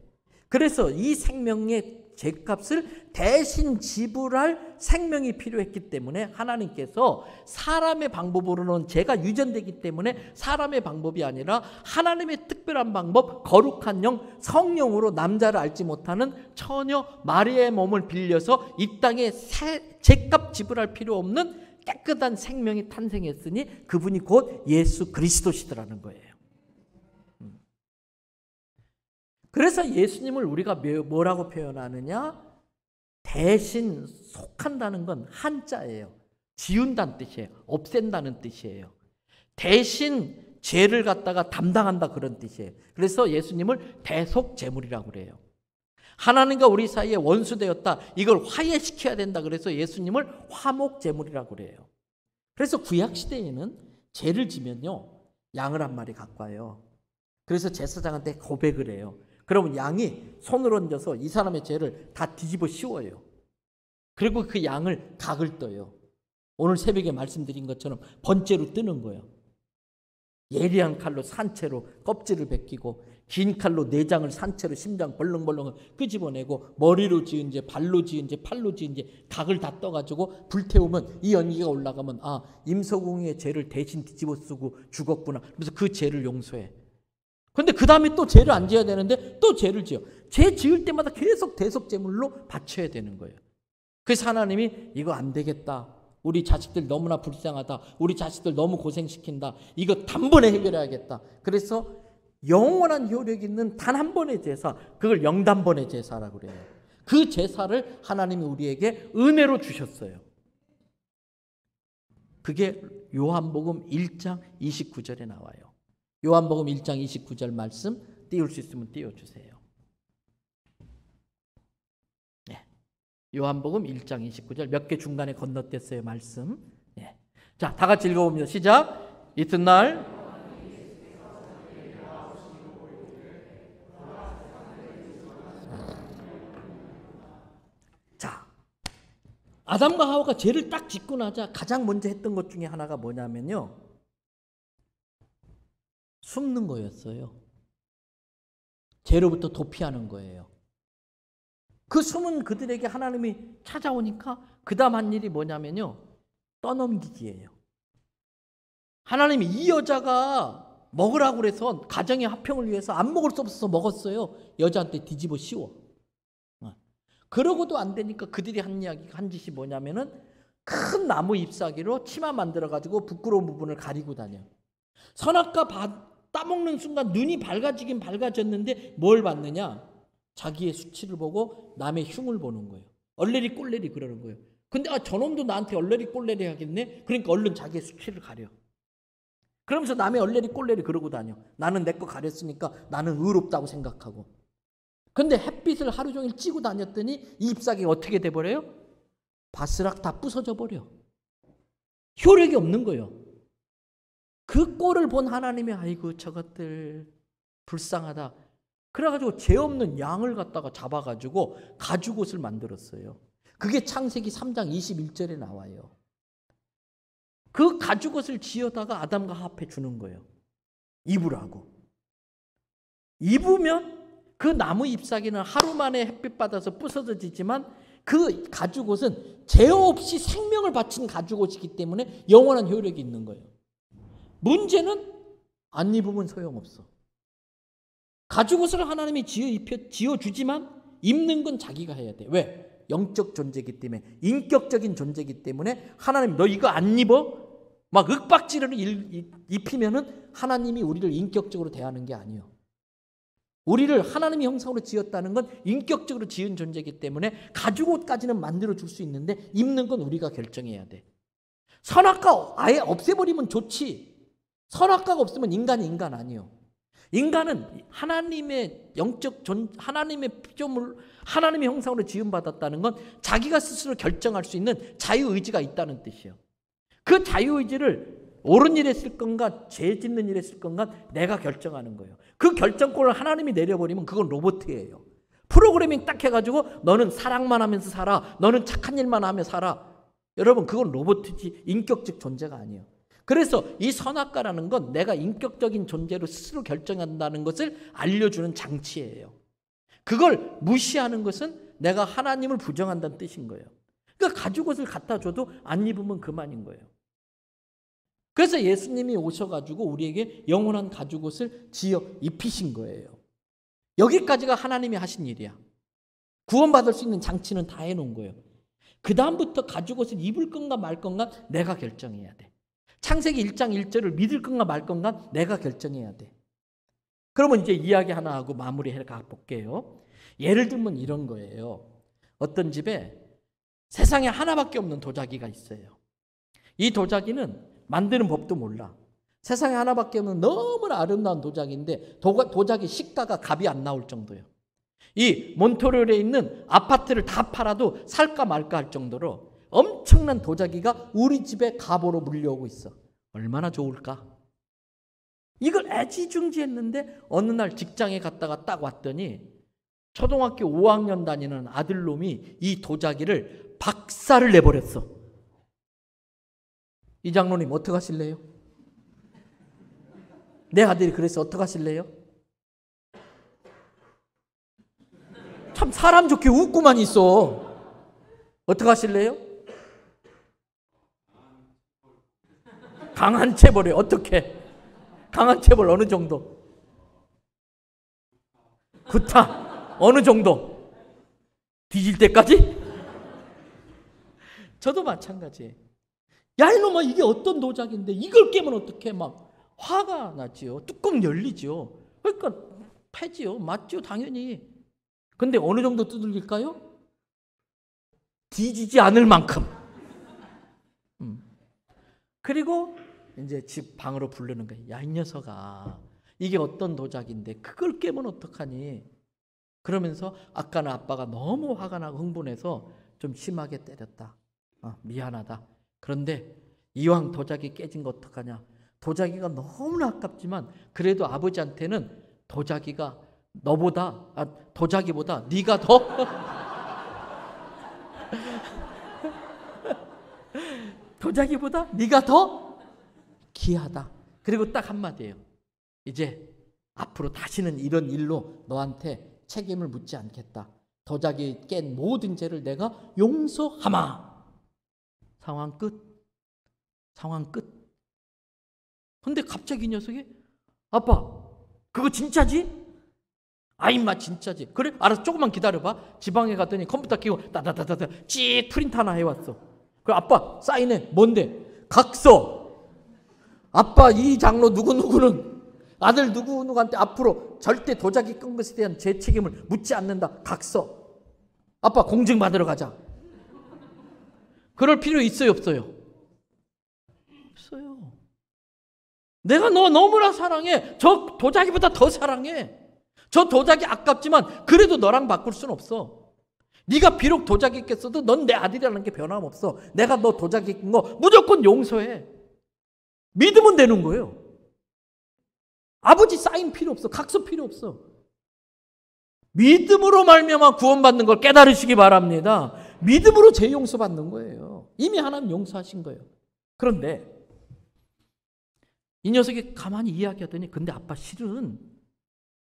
그래서 이 생명의 죄값을 대신 지불할 생명이 필요했기 때문에 하나님께서 사람의 방법으로는 죄가 유전되기 때문에 사람의 방법이 아니라 하나님의 특별한 방법, 거룩한 영, 성령으로 남자를 알지 못하는 처녀 마리아의 몸을 빌려서 이 땅에 죄값 지불할 필요 없는 깨끗한 생명이 탄생했으니 그분이 곧 예수 그리스도시더라는 거예요. 그래서 예수님을 우리가 뭐라고 표현하느냐? 대신 속한다는 건 한자예요. 지운다는 뜻이에요. 없앤다는 뜻이에요. 대신 죄를 갖다가 담당한다 그런 뜻이에요. 그래서 예수님을 대속제물이라고 그래요. 하나님과 우리 사이에 원수되었다. 이걸 화해시켜야 된다. 그래서 예수님을 화목제물이라고 그래요. 그래서 구약시대에는 죄를 지면요. 양을 한 마리 갖고 와요. 그래서 제사장한테 고백을 해요. 그러면 양이 손을 얹어서 이 사람의 죄를 다 뒤집어 씌워요. 그리고 그 양을 각을 떠요. 오늘 새벽에 말씀드린 것처럼 번째로 뜨는 거예요. 예리한 칼로 산채로 껍질을 벗기고 긴 칼로 내장을 산채로 심장 벌렁벌렁 끄집어내고 머리로 지은 죄, 발로 지은 죄, 팔로 지은 죄 각을 다 떠가지고 불태우면 이 연기가 올라가면 아 임서공의 죄를 대신 뒤집어 쓰고 죽었구나. 그래서 그 죄를 용서해. 근데 그 다음에 또 죄를 안 지어야 되는데 또 죄를 지어. 죄 지을 때마다 계속 대속제물로 바쳐야 되는 거예요. 그래서 하나님이 이거 안 되겠다. 우리 자식들 너무나 불쌍하다. 우리 자식들 너무 고생시킨다. 이거 단번에 해결해야겠다. 그래서 영원한 효력 있는 단 한 번의 제사, 그걸 영단번의 제사라고 그래요. 그 제사를 하나님이 우리에게 은혜로 주셨어요. 그게 요한복음 1장 29절에 나와요. 요한복음 1장 29절 말씀 띄울 수 있으면 띄워주세요. 네. 요한복음 1장 29절 몇 개 중간에 건너뛰었어요 말씀. 네. 자, 다 같이 읽어봅니다. 시작. 이튿날 자, 아담과 하와가 죄를 딱 짓고 나자 가장 먼저 했던 것 중에 하나가 뭐냐면요. 숨는 거였어요. 죄로부터 도피하는 거예요. 그 숨은 그들에게 하나님이 찾아오니까 그 다음 한 일이 뭐냐면요. 떠넘기기예요. 하나님이 이 여자가 먹으라고 그래서 가정의 화평을 위해서 안 먹을 수 없어서 먹었어요. 여자한테 뒤집어 씌워. 그러고도 안 되니까 그들이 한 짓이 뭐냐면은 큰 나무 잎사귀로 치마 만들어가지고 부끄러운 부분을 가리고 다녀. 선악과 따먹는 순간 눈이 밝아지긴 밝아졌는데 뭘 봤느냐? 자기의 수치를 보고 남의 흉을 보는 거예요. 얼레리 꼴레리 그러는 거예요. 근데 저놈도 나한테 얼레리 꼴레리 하겠네? 그러니까 얼른 자기의 수치를 가려. 그러면서 남의 얼레리 꼴레리 그러고 다녀. 나는 내 거 가렸으니까 나는 의롭다고 생각하고. 근데 햇빛을 하루 종일 찌고 다녔더니 이 잎사귀가 어떻게 돼버려요? 바스락 다 부서져 버려. 효력이 없는 거예요. 그 꼴을 본 하나님이 아이고 저것들 불쌍하다. 그래가지고 죄 없는 양을 갖다가 잡아가지고 가죽옷을 만들었어요. 그게 창세기 3장 21절에 나와요. 그 가죽옷을 지어다가 아담과 하와에 주는 거예요. 입으라고. 입으면 그 나무 잎사귀는 하루 만에 햇빛 받아서 부서지지만 그 가죽옷은 죄 없이 생명을 바친 가죽옷이기 때문에 영원한 효력이 있는 거예요. 문제는 안 입으면 소용없어. 가죽옷을 하나님이 지어주지만 입는 건 자기가 해야 돼. 왜? 영적 존재이기 때문에, 인격적인 존재이기 때문에 하나님 너 이거 안 입어? 막 윽박지를 입히면은 하나님이 우리를 인격적으로 대하는 게 아니에요. 우리를 하나님의 형상으로 지었다는 건 인격적으로 지은 존재이기 때문에 가죽옷까지는 만들어 줄 수 있는데 입는 건 우리가 결정해야 돼. 선악과 아예 없애버리면 좋지. 선악과가 없으면 인간이 인간 아니에요. 인간은 하나님의 영적 하나님의 피조물, 하나님의 형상으로 지음받았다는 건 자기가 스스로 결정할 수 있는 자유의지가 있다는 뜻이에요. 그 자유의지를 옳은 일에 쓸 건가 죄 짓는 일에 쓸 건가 내가 결정하는 거예요. 그 결정권을 하나님이 내려버리면 그건 로봇이에요. 프로그래밍 딱 해가지고 너는 사랑만 하면서 살아, 너는 착한 일만 하며 살아. 여러분 그건 로봇이지 인격적 존재가 아니에요. 그래서 이 선악과라는 건 내가 인격적인 존재로 스스로 결정한다는 것을 알려주는 장치예요. 그걸 무시하는 것은 내가 하나님을 부정한다는 뜻인 거예요. 그러니까 가죽옷을 갖다 줘도 안 입으면 그만인 거예요. 그래서 예수님이 오셔가지고 우리에게 영원한 가죽옷을 지어 입히신 거예요. 여기까지가 하나님이 하신 일이야. 구원받을 수 있는 장치는 다 해놓은 거예요. 그 다음부터 가죽옷을 입을 건가 말 건가 내가 결정해야 돼. 창세기 1장 1절을 믿을 건가 말 건가 내가 결정해야 돼. 그러면 이제 이야기 하나 하고 마무리해 가볼게요. 예를 들면 이런 거예요. 어떤 집에 세상에 하나밖에 없는 도자기가 있어요. 이 도자기는 만드는 법도 몰라. 세상에 하나밖에 없는 너무나 아름다운 도자기인데 도자기 시가가 값이 안 나올 정도예요. 이 몬트리올에 있는 아파트를 다 팔아도 살까 말까 할 정도로 엄청난 도자기가 우리 집에 갑으로 물려오고 있어. 얼마나 좋을까? 이걸 애지중지했는데 어느 날 직장에 갔다가 딱 왔더니 초등학교 5학년 다니는 아들놈이 이 도자기를 박살을 내버렸어. 이 장로님 어떡하실래요? 내 아들이 그래서 어떡하실래요? 참 사람 좋게 웃고만 있어. 어떡하실래요? 강한 체벌이 어떻게? 강한 체벌 어느 정도? 구타 어느 정도? 뒤질 때까지? 저도 마찬가지예요. 야 이놈아 이게 어떤 도자기인데 이걸 깨면 어떡해? 막 화가 나지요. 뚜껑 열리지요. 그러니까 패지요. 맞죠 당연히. 근데 어느 정도 두들길까요? 뒤지지 않을 만큼. 그리고 이제 집 방으로 부르는 거예요. 야, 이 녀석아, 이게 어떤 도자기인데 그걸 깨면 어떡하니? 그러면서 아까는 아빠가 너무 화가 나고 흥분해서 좀 심하게 때렸다. 미안하다. 그런데 이왕 도자기 깨진 거 어떡하냐? 도자기가 너무나 아깝지만 그래도 아버지한테는 도자기보다 네가 더 도자기보다 네가 더 귀하다. 그리고 딱 한마디예요. 이제 앞으로 다시는 이런 일로 너한테 책임을 묻지 않겠다. 도자기 깬 모든 죄를 내가 용서하마. 상황 끝. 상황 끝. 근데 갑자기 이 녀석이 아빠 그거 진짜지? 임마 진짜지. 그래? 알았어 조금만 기다려봐. 지방에 갔더니 컴퓨터 끼고 따다다다다 찍 프린트 하나 해왔어. 그래 아빠 사인해. 뭔데? 각서. 아빠 이 장로 누구누구는 아들 누구누구한테 앞으로 절대 도자기 끈 것에 대한 제 책임을 묻지 않는다. 각서. 아빠 공증 받으러 가자. 그럴 필요 있어요 없어요? 없어요. 내가 너 너무나 사랑해. 저 도자기보다 더 사랑해. 저 도자기 아깝지만 그래도 너랑 바꿀 순 없어. 네가 비록 도자기 깼어도 넌 내 아들이라는 게 변함없어. 내가 너 도자기 낀 거 무조건 용서해. 믿으면 되는 거예요. 아버지 사인 필요 없어. 각서 필요 없어. 믿음으로 말미암아 구원받는 걸 깨달으시기 바랍니다. 믿음으로 죄 용서받는 거예요. 이미 하나님 용서하신 거예요. 그런데 이 녀석이 가만히 이야기하더니 근데 아빠 실은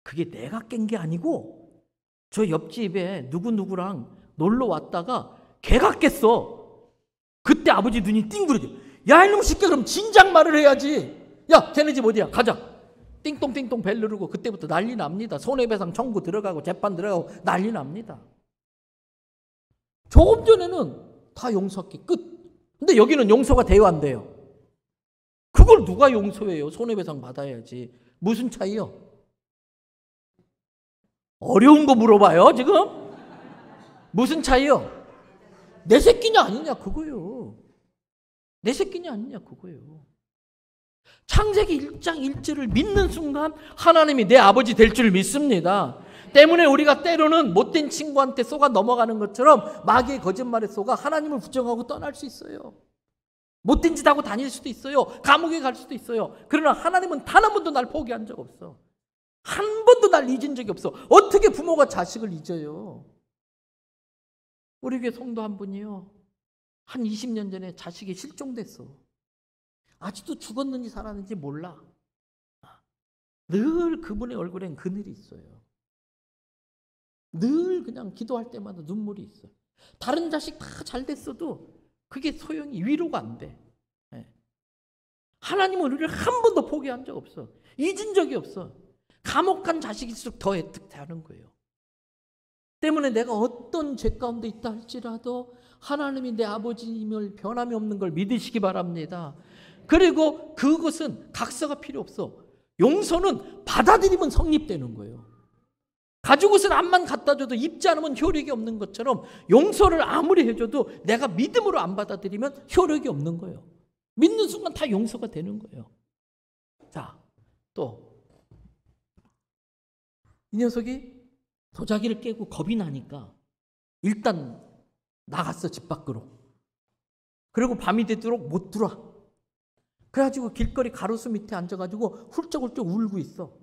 그게 내가 깬 게 아니고 저 옆집에 누구누구랑 놀러 왔다가 걔가 깼어. 그때 아버지 눈이 띵그러져. 야 이놈 새끼 그럼 진작 말을 해야지. 야 걔네 집 어디야? 가자. 띵똥띵똥 벨 누르고 그때부터 난리 납니다. 손해배상 청구 들어가고 재판 들어가고 난리 납니다. 조금 전에는 다 용서할게 끝. 근데 여기는 용서가 돼요 안 돼요? 그걸 누가 용서해요? 손해배상 받아야지. 무슨 차이요? 어려운 거 물어봐요 지금? 무슨 차이요? 내 새끼냐 아니냐 그거요. 내 새끼냐 아니냐 그거요. 창세기 1장 1절을 믿는 순간 하나님이 내 아버지 될 줄 믿습니다. 때문에 우리가 때로는 못된 친구한테 속아 넘어가는 것처럼 마귀의 거짓말에 속아 하나님을 부정하고 떠날 수 있어요. 못된 짓 하고 다닐 수도 있어요. 감옥에 갈 수도 있어요. 그러나 하나님은 단 한 번도 날 포기한 적 없어. 한 번도 날 잊은 적이 없어. 어떻게 부모가 자식을 잊어요? 우리 교회 성도 한 분이요. 한 20년 전에 자식이 실종됐어. 아직도 죽었는지 살았는지 몰라. 늘 그분의 얼굴엔 그늘이 있어요. 늘 그냥 기도할 때마다 눈물이 있어요. 다른 자식 다 잘 됐어도 그게 소용이 위로가 안 돼. 하나님은 우리를 한 번도 포기한 적 없어. 잊은 적이 없어. 감옥 간 자식일수록 더 애틋해하는 거예요. 때문에 내가 어떤 죄 가운데 있다 할지라도 하나님이 내 아버지임을 변함이 없는 걸 믿으시기 바랍니다. 그리고 그것은 각서가 필요 없어. 용서는 받아들이면 성립되는 거예요. 가죽옷을 암만 갖다 줘도 입지 않으면 효력이 없는 것처럼 용서를 아무리 해줘도 내가 믿음으로 안 받아들이면 효력이 없는 거예요. 믿는 순간 다 용서가 되는 거예요. 자, 또 이 녀석이 도자기를 깨고 겁이 나니까 일단 나갔어 집 밖으로. 그리고 밤이 되도록 못 들어와. 그래가지고 길거리 가로수 밑에 앉아가지고 훌쩍훌쩍 울고 있어.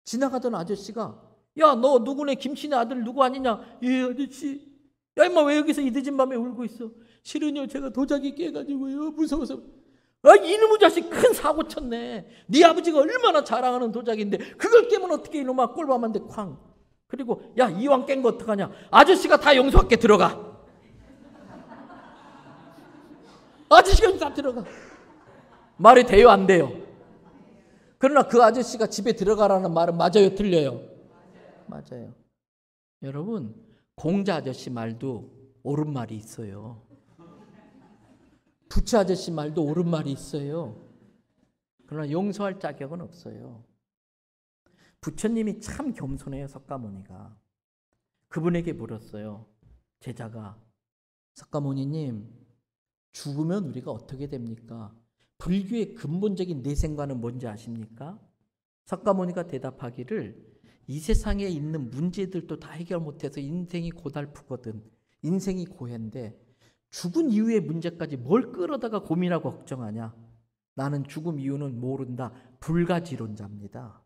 지나가던 아저씨가 야 너 누구네 김씨네 아들 누구 아니냐. 예 아저씨. 야 임마 왜 여기서 이 늦은 밤에 울고 있어. 실은요 제가 도자기 깨가지고요 무서워서. 아 이놈의 자식 큰 사고 쳤네. 네 아버지가 얼마나 자랑하는 도자기인데 그걸 깨면 어떻게 이놈아 꼴밤한데 쾅. 그리고 야 이왕 깬 거 어떡하냐. 아저씨가 다 용서할게 들어가. 아저씨가 다 들어가. 말이 돼요 안 돼요? 그러나 그 아저씨가 집에 들어가라는 말은 맞아요 틀려요? 맞아요. 여러분 공자 아저씨 말도 옳은 말이 있어요. 부처 아저씨 말도 옳은 말이 있어요. 그러나 용서할 자격은 없어요. 부처님이 참 겸손해요. 석가모니가 그분에게 물었어요. 제자가 석가모니님 죽으면 우리가 어떻게 됩니까? 불교의 근본적인 내생관은 뭔지 아십니까? 석가모니가 대답하기를 이 세상에 있는 문제들도 다 해결 못해서 인생이 고달프거든. 인생이 고해인데 죽은 이후의 문제까지 뭘 끌어다가 고민하고 걱정하냐. 나는 죽음 이유는 모른다. 불가지론자입니다.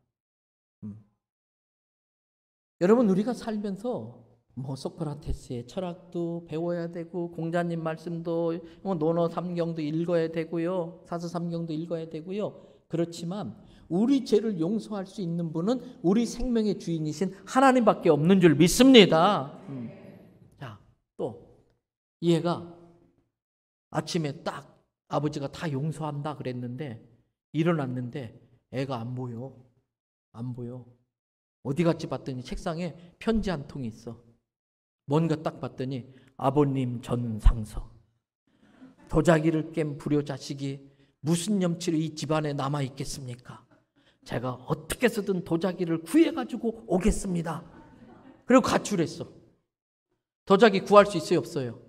여러분 우리가 살면서 뭐 소크라테스의 철학도 배워야 되고 공자님 말씀도 논어 삼경도 읽어야 되고요. 사서 삼경도 읽어야 되고요. 그렇지만 우리 죄를 용서할 수 있는 분은 우리 생명의 주인이신 하나님밖에 없는 줄 믿습니다. 자, 또 이 애가 아침에 딱 아버지가 다 용서한다 그랬는데 일어났는데 애가 안 보여. 안 보여. 어디 갔지 봤더니 책상에 편지 한 통이 있어. 뭔가 딱 봤더니 아버님 전상서. 도자기를 깬 불효자식이 무슨 염치로 이 집안에 남아있겠습니까? 제가 어떻게 해서든 도자기를 구해가지고 오겠습니다. 그리고 가출했어. 도자기 구할 수 있어요 없어요?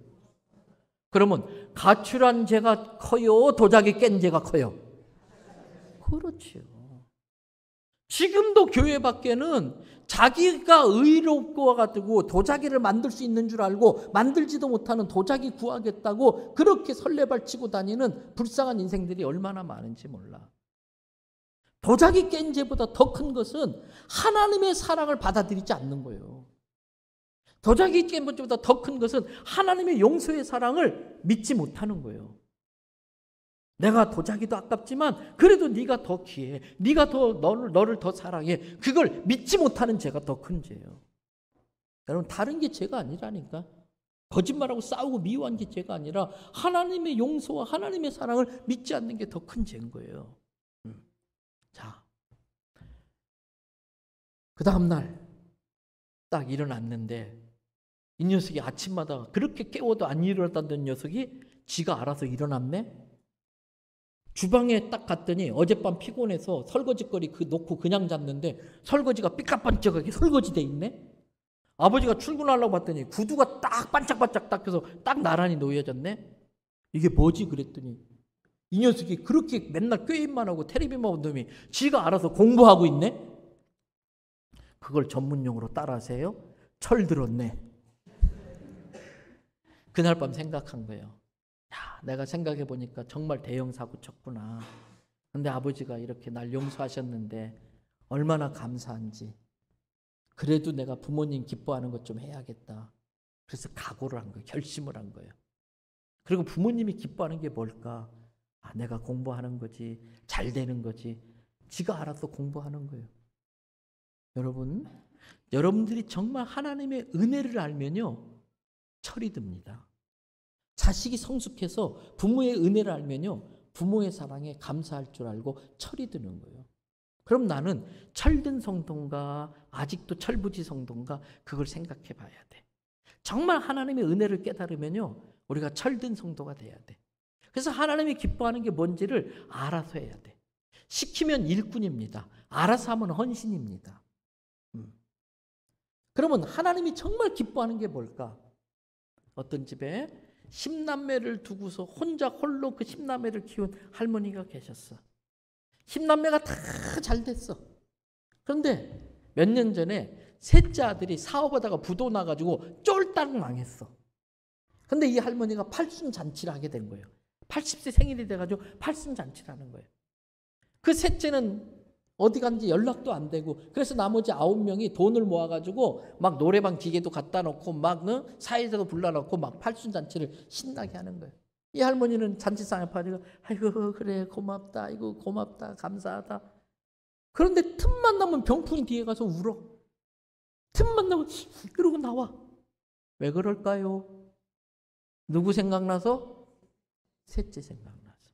그러면 가출한 죄가 커요? 도자기 깬 죄가 커요? 그렇지요. 지금도 교회 밖에는 자기가 의롭고 가지고 도자기를 만들 수 있는 줄 알고 만들지도 못하는 도자기 구하겠다고 그렇게 설레발치고 다니는 불쌍한 인생들이 얼마나 많은지 몰라. 도자기 깬 죄보다 더 큰 것은 하나님의 사랑을 받아들이지 않는 거예요. 도자기 깬 죄보다 더 큰 것은 하나님의 용서의 사랑을 믿지 못하는 거예요. 내가 도자기도 아깝지만 그래도 네가 더 귀해. 네가 더 너를 더 사랑해. 그걸 믿지 못하는 죄가 더 큰 죄예요. 여러분 다른 게 죄가 아니라니까. 거짓말하고 싸우고 미워한 게 죄가 아니라 하나님의 용서와 하나님의 사랑을 믿지 않는 게 더 큰 죄인 거예요. 자, 그 다음 날 딱 일어났는데 이 녀석이 아침마다 그렇게 깨워도 안 일어났다는 녀석이 지가 알아서 일어났네. 주방에 딱 갔더니 어젯밤 피곤해서 설거지거리 놓고 그냥 잤는데 설거지가 삐까뻔쩍하게 설거지돼 있네. 아버지가 출근하려고 봤더니 구두가 딱 반짝반짝 닦여서 딱 나란히 놓여졌네. 이게 뭐지 그랬더니 이 녀석이 그렇게 맨날 꾀임만 하고 텔레비만 본 놈이 지가 알아서 공부하고 있네. 그걸 전문용어로 따라하세요. 철들었네. 그날 밤 생각한 거예요. 야, 내가 생각해 보니까 정말 대형 사고 쳤구나. 근데 아버지가 이렇게 날 용서하셨는데 얼마나 감사한지. 그래도 내가 부모님 기뻐하는 것 좀 해야겠다. 그래서 각오를 한 거예요. 결심을 한 거예요. 그리고 부모님이 기뻐하는 게 뭘까? 아, 내가 공부하는 거지. 잘 되는 거지. 지가 알아서 공부하는 거예요. 여러분, 여러분들이 정말 하나님의 은혜를 알면요. 철이 듭니다. 자식이 성숙해서 부모의 은혜를 알면요. 부모의 사랑에 감사할 줄 알고 철이 드는 거예요. 그럼 나는 철든 성도인가 아직도 철부지 성도인가 그걸 생각해 봐야 돼. 정말 하나님의 은혜를 깨달으면요. 우리가 철든 성도가 돼야 돼. 그래서 하나님이 기뻐하는 게 뭔지를 알아서 해야 돼. 시키면 일꾼입니다. 알아서 하면 헌신입니다. 그러면 하나님이 정말 기뻐하는 게 뭘까? 어떤 집에 10남매를 두고서 혼자 홀로 그 10남매를 키운 할머니가 계셨어. 10남매가 다 잘 됐어. 그런데 몇 년 전에 셋째 아들이 사업하다가 부도 나가지고 쫄딱 망했어. 근데 이 할머니가 팔순잔치를 하게 된 거예요. 80세 생일이 돼가지고 팔순잔치를 하는 거예요. 그 셋째는 어디 간지 연락도 안 되고 그래서 나머지 9명이 돈을 모아가지고 막 노래방 기계도 갖다 놓고 막 사회자도 불러놓고 막 팔순잔치를 신나게 하는 거예요. 이 할머니는 잔치상에 파지고 아이고 그래 고맙다 아이고 고맙다 감사하다. 그런데 틈만 나면 병풍 뒤에 가서 울어. 틈만 나면 그러고 나와. 왜 그럴까요? 누구 생각나서? 셋째 생각나서.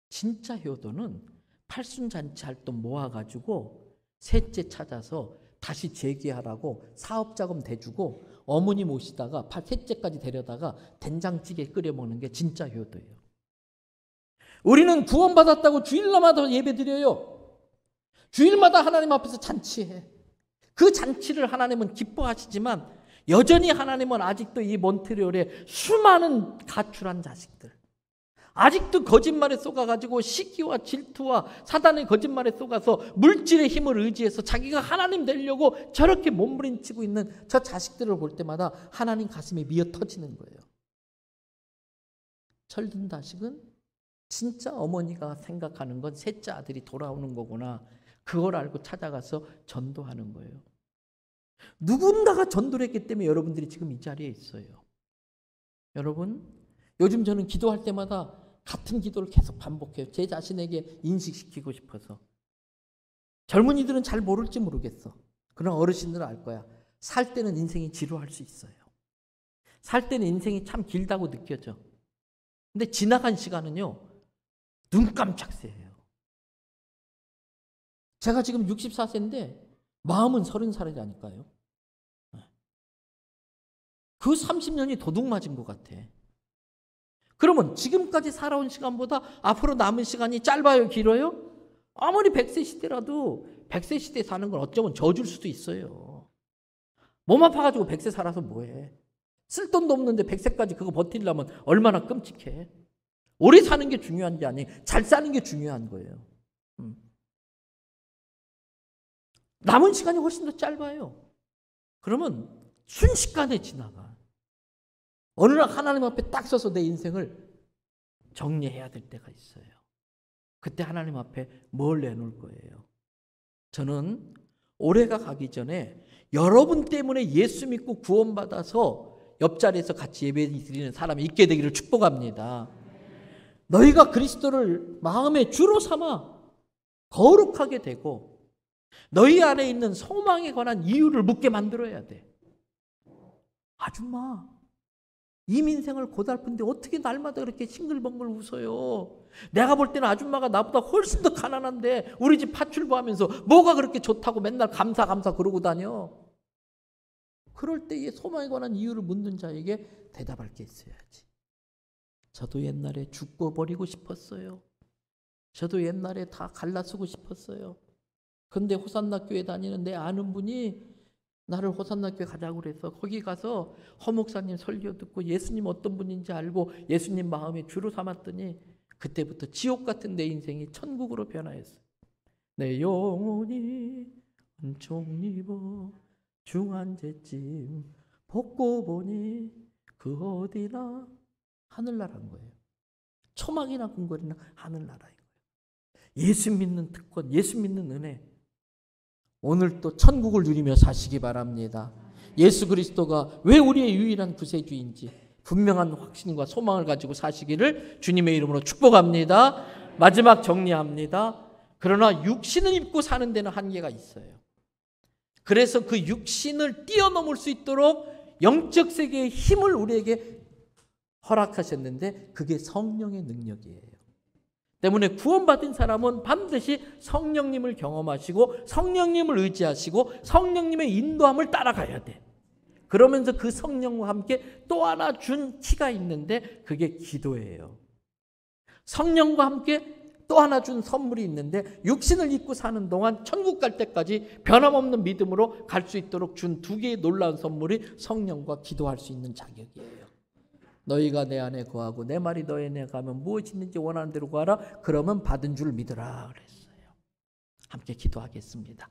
진짜 효도는 팔순잔치 할 돈 모아가지고 셋째 찾아서 다시 재기하라고 사업자금 대주고 어머니 모시다가 셋째까지 데려다가 된장찌개 끓여 먹는 게 진짜 효도예요. 우리는 구원받았다고 주일마다 예배드려요. 주일마다 하나님 앞에서 잔치해. 그 잔치를 하나님은 기뻐하시지만 여전히 하나님은 아직도 이 몬트리올에 수많은 가출한 자식들, 아직도 거짓말에 속아가지고 시기와 질투와 사단의 거짓말에 속아서 물질의 힘을 의지해서 자기가 하나님 되려고 저렇게 몸부림치고 있는 저 자식들을 볼 때마다 하나님 가슴이 미어 터지는 거예요. 철든 자식은 진짜 어머니가 생각하는 건 셋째 아들이 돌아오는 거구나. 그걸 알고 찾아가서 전도하는 거예요. 누군가가 전도를 했기 때문에 여러분들이 지금 이 자리에 있어요. 여러분, 요즘 저는 기도할 때마다 같은 기도를 계속 반복해요. 제 자신에게 인식시키고 싶어서. 젊은이들은 잘 모를지 모르겠어. 그러나 어르신들은 알 거야. 살 때는 인생이 지루할 수 있어요. 살 때는 인생이 참 길다고 느껴져. 근데 지나간 시간은요. 눈 깜짝 새예요. 제가 지금 64세인데 마음은 30살이라니까요. 그 30년이 도둑 맞은 것 같아. 그러면 지금까지 살아온 시간보다 앞으로 남은 시간이 짧아요? 길어요? 아무리 100세 시대라도 100세 시대 사는 건 어쩌면 저줄 수도 있어요. 몸 아파가지고 100세 살아서 뭐해? 쓸 돈도 없는데 100세까지 그거 버티려면 얼마나 끔찍해. 오래 사는 게 중요한 게 아니에요. 잘 사는 게 중요한 거예요. 남은 시간이 훨씬 더 짧아요. 그러면 순식간에 지나가. 어느 날 하나님 앞에 딱 서서 내 인생을 정리해야 될 때가 있어요. 그때 하나님 앞에 뭘 내놓을 거예요? 저는 올해가 가기 전에 여러분 때문에 예수 믿고 구원받아서 옆자리에서 같이 예배 드리는 사람이 있게 되기를 축복합니다. 너희가 그리스도를 마음의 주로 삼아 거룩하게 되고 너희 안에 있는 소망에 관한 이유를 묻게 만들어야 돼. 아줌마, 이 민생을 고달픈데 어떻게 날마다 그렇게 싱글벙글 웃어요? 내가 볼 때는 아줌마가 나보다 훨씬 더 가난한데 우리 집 파출부하면서 뭐가 그렇게 좋다고 맨날 감사 그러고 다녀. 그럴 때의 소망에 관한 이유를 묻는 자에게 대답할 게 있어야지. 저도 옛날에 죽어버리고 싶었어요. 저도 옛날에 다 갈라쓰고 싶었어요. 근데 호산나 교회 다니는 내 아는 분이 나를 호산나 교회 가자고 그래서 거기 가서 허 목사님 설교 듣고 예수님 어떤 분인지 알고 예수님 마음에 주로 삼았더니 그때부터 지옥 같은 내 인생이 천국으로 변화했어요. 내 영혼이 은총 입어 중한제쯤 벗고 보니 그 어디나 하늘나라인 거예요. 초막이나 궁궐이나 하늘나라인 거예요. 예수 믿는 특권, 예수 믿는 은혜. 오늘 또 천국을 누리며 사시기 바랍니다. 예수 그리스도가 왜 우리의 유일한 구세주인지 분명한 확신과 소망을 가지고 사시기를 주님의 이름으로 축복합니다. 마지막 정리합니다. 그러나 육신을 입고 사는 데는 한계가 있어요. 그래서 그 육신을 뛰어넘을 수 있도록 영적 세계의 힘을 우리에게 허락하셨는데 그게 성령의 능력이에요. 때문에 구원받은 사람은 반드시 성령님을 경험하시고 성령님을 의지하시고 성령님의 인도함을 따라가야 돼. 그러면서 그 성령과 함께 또 하나 준 키가 있는데 그게 기도예요. 성령과 함께 또 하나 준 선물이 있는데 육신을 입고 사는 동안 천국 갈 때까지 변함없는 믿음으로 갈 수 있도록 준 두 개의 놀라운 선물이 성령과 기도할 수 있는 자격이에요. 너희가 내 안에 거하고 내 말이 너희 안에 가면 무엇이 있는지 원하는 대로 구하라. 그러면 받은 줄 믿으라 그랬어요. 함께 기도하겠습니다.